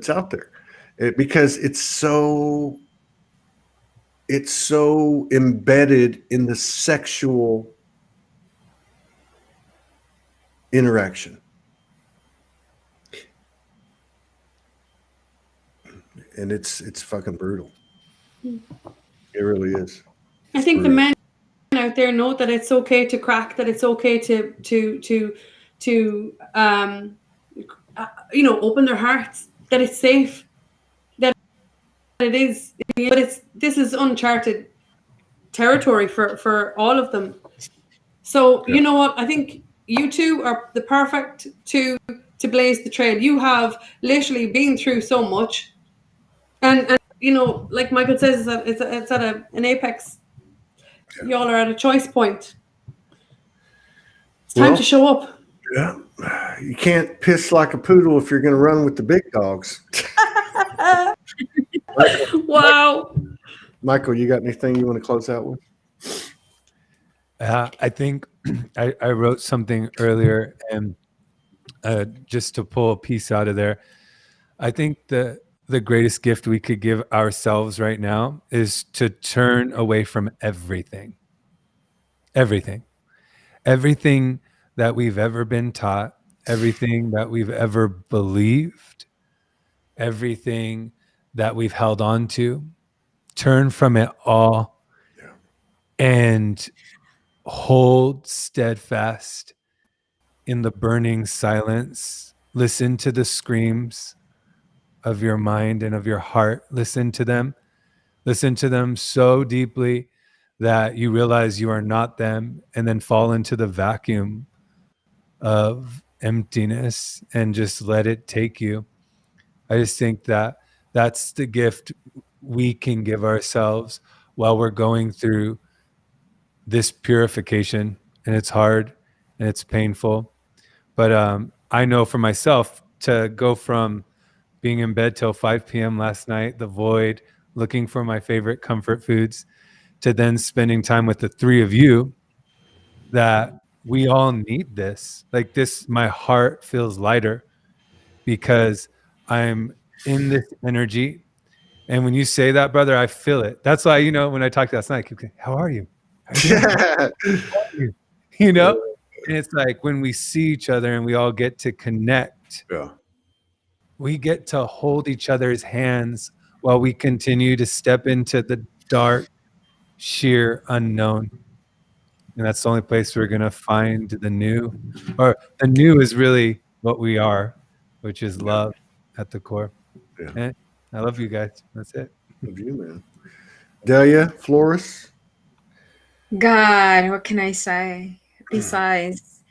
out there, because it's so embedded in the sexual interaction. And it's fucking brutal. It really is. I think the men out there know that it's okay to crack, that it's okay to open their hearts, that it's safe, that it is, but this is uncharted territory for all of them. So you know what? I think you two are the perfect to blaze the trail. You have literally been through so much, and like Michael says, it's at an apex. Y'all are at a choice point. It's time to show up. Yeah, you can't piss like a poodle if you're going to run with the big dogs. Wow. Michael, you got anything you want to close out with? I think I wrote something earlier, and just to pull a piece out of there, I think the greatest gift we could give ourselves right now is to turn away from everything that we've ever been taught, everything that we've ever believed, everything that we've held on to. Turn from it all and hold steadfast in the burning silence. Listen to the screams of your mind and of your heart. Listen to them so deeply that you realize you are not them, and then fall into the vacuum of emptiness and just let it take you. I just think that that's the gift we can give ourselves while we're going through this purification, and it's hard and it's painful. But I know for myself, to go from being in bed till 5 p.m. last night, the void, looking for my favorite comfort foods, to then spending time with the three of you, that we all need this. Like this, my heart feels lighter because I'm in this energy. And when you say that, brother, I feel it. That's why, when I talked last night, I keep saying, how are you? How are you? And it's like when we see each other and we all get to connect, we get to hold each other's hands while we continue to step into the dark, sheer unknown. And that's the only place we're going to find the new. Or the new is really what we are, which is love at the core. Yeah. And I love you guys. That's it. Love you, man. Delia, Flores? God, what can I say? Besides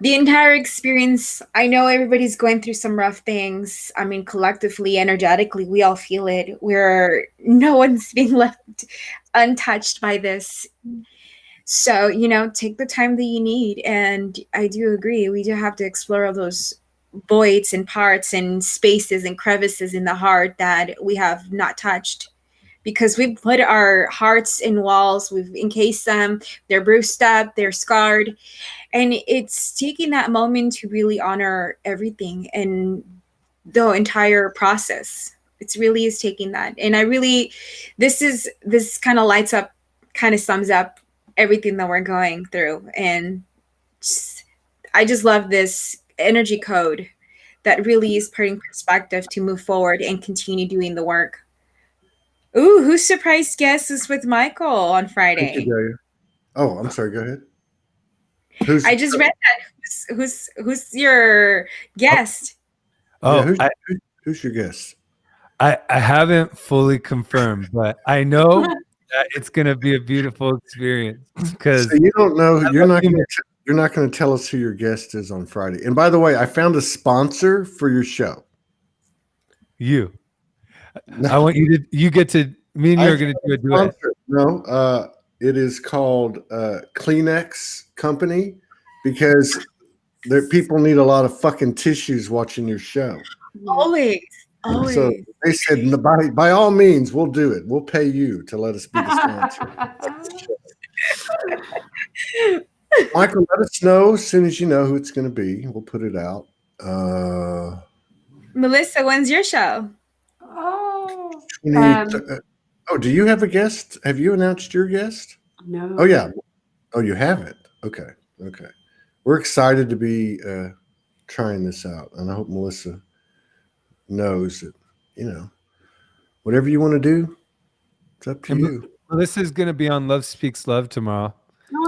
the entire experience, I know everybody's going through some rough things. I mean, collectively, energetically, we all feel it. No one's being left untouched by this. So, take the time that you need. And I do agree. We do have to explore all those voids and parts and spaces and crevices in the heart that we have not touched, because we've put our hearts in walls, we've encased them, they're bruised up, they're scarred. And it's taking that moment to really honor everything and the entire process. It really is taking that. And this kind of lights up, kind of sums up everything that we're going through. And I just love this energy code that really is putting perspective to move forward and continue doing the work. Ooh, whose surprise guest is with Michael on Friday? Oh, I'm sorry. Go ahead. I just read that. Who's your guest? Oh, who's your guest? I haven't fully confirmed, but I know that it's going to be a beautiful experience, because so you don't know. You're not going to. You're not going to tell us who your guest is on Friday. And by the way, I found a sponsor for your show. You. I want you to. You get to. Me and you are going to do a duet. No, it is called Kleenex Company because people need a lot of fucking tissues watching your show. Always. So they said, by all means, we'll do it. We'll pay you to let us be the sponsor. Michael, let us know as soon as you know who it's going to be. We'll put it out. Melissa, when's your show? Do you have a guest? Have you announced your guest? No. Oh, yeah. Oh, you haven't? Okay. We're excited to be trying this out. And I hope Melissa knows that, whatever you want to do, it's up to you. Melissa's going to be on Love Speaks Love tomorrow.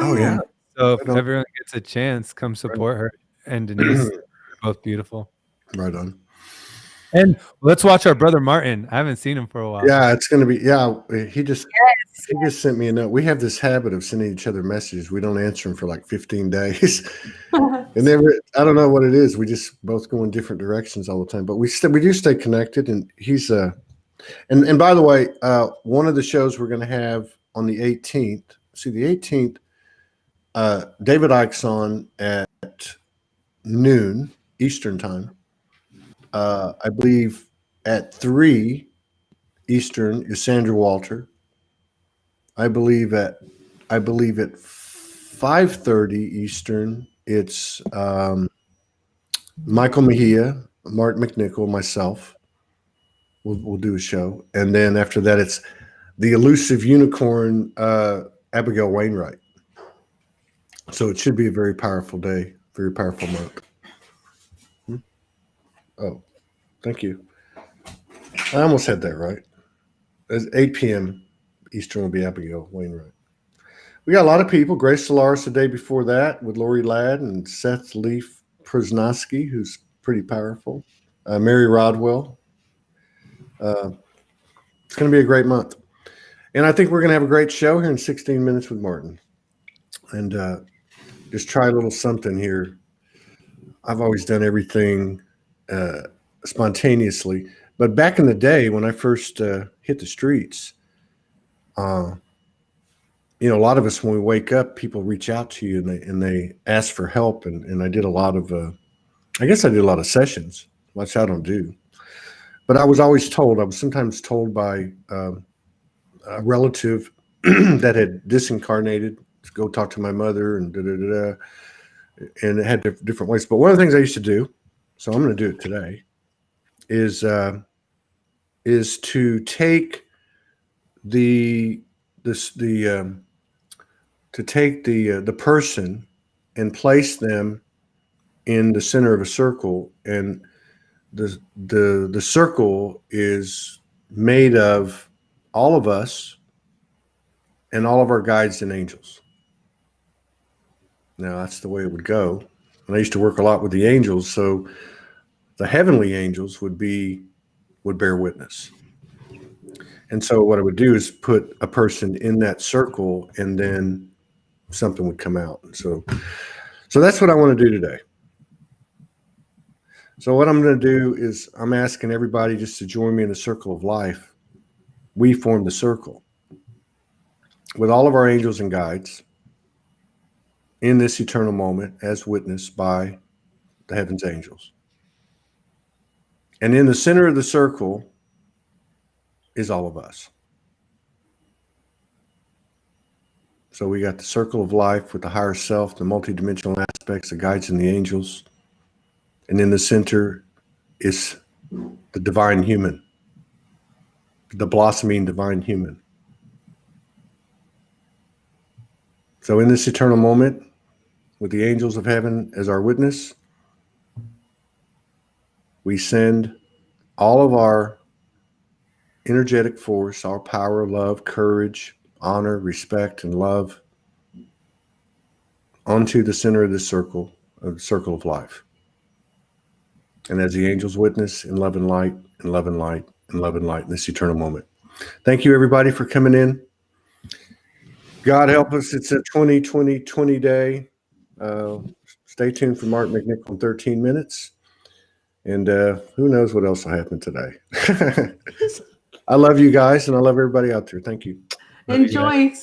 Oh, yeah. So if everyone gets a chance, come support her. And Denise, they're both beautiful. Right on. And let's watch our brother Martin. I haven't seen him for a while. Yeah, it's going to be. Yeah, he just sent me a note. We have this habit of sending each other messages. We don't answer them for like 15 days, and I don't know what it is. We just both go in different directions all the time. But we do stay connected. And he's and by the way, one of the shows we're going to have on the 18th. See, the 18th, David Icke's on at noon Eastern time. I believe at 3 Eastern is Sandra Walter. I believe at 5:30 Eastern it's Michael Mejia, Mark McNichol, myself. We'll do a show, and then after that it's the elusive unicorn Abigail Wainwright. So it should be a very powerful day, very powerful month. Oh, thank you. I almost had that right. It's 8 p.m. Eastern will be Abigail Wainwright. We got a lot of people. Grace Solaris the day before that with Lori Ladd and Seth Leaf Prusnosky, who's pretty powerful. Mary Rodwell. It's going to be a great month. And I think we're going to have a great show here in 16 minutes with Martin. And just try a little something here. I've always done everything spontaneously, but back in the day when I first hit the streets, a lot of us, when we wake up, people reach out to you and they ask for help, and I did a lot of I guess I did a lot of sessions, which I don't do, but I was sometimes told by a relative that had disincarnated to go talk to my mother and and it had different ways. But one of the things I used to do, so I'm going to do it today, is to take the person and place them in the center of a circle, and the circle is made of all of us and all of our guides and angels. Now that's the way it would go. And I used to work a lot with the angels, so the heavenly angels would bear witness. And so what I would do is put a person in that circle, and then something would come out. And so that's what I want to do today. So what I'm going to do is I'm asking everybody just to join me in the circle of life. We form the circle with all of our angels and guides in this eternal moment as witnessed by the heaven's angels. And in the center of the circle is all of us. So we got the circle of life with the higher self, the multidimensional aspects, the guides and the angels. And in the center is the divine human, the blossoming divine human. So in this eternal moment, with the angels of heaven as our witness, we send all of our energetic force, our power, love, courage, honor, respect, and love onto the center of this circle of life. And as the angels witness in love and light, and love and light, and love and light in this eternal moment. Thank you, everybody, for coming in. God help us. It's a 20-20-20 day. Stay tuned for Mark McNichol in 13 minutes. And who knows what else will happen today. I love you guys, and I love everybody out there. Thank you. Enjoy.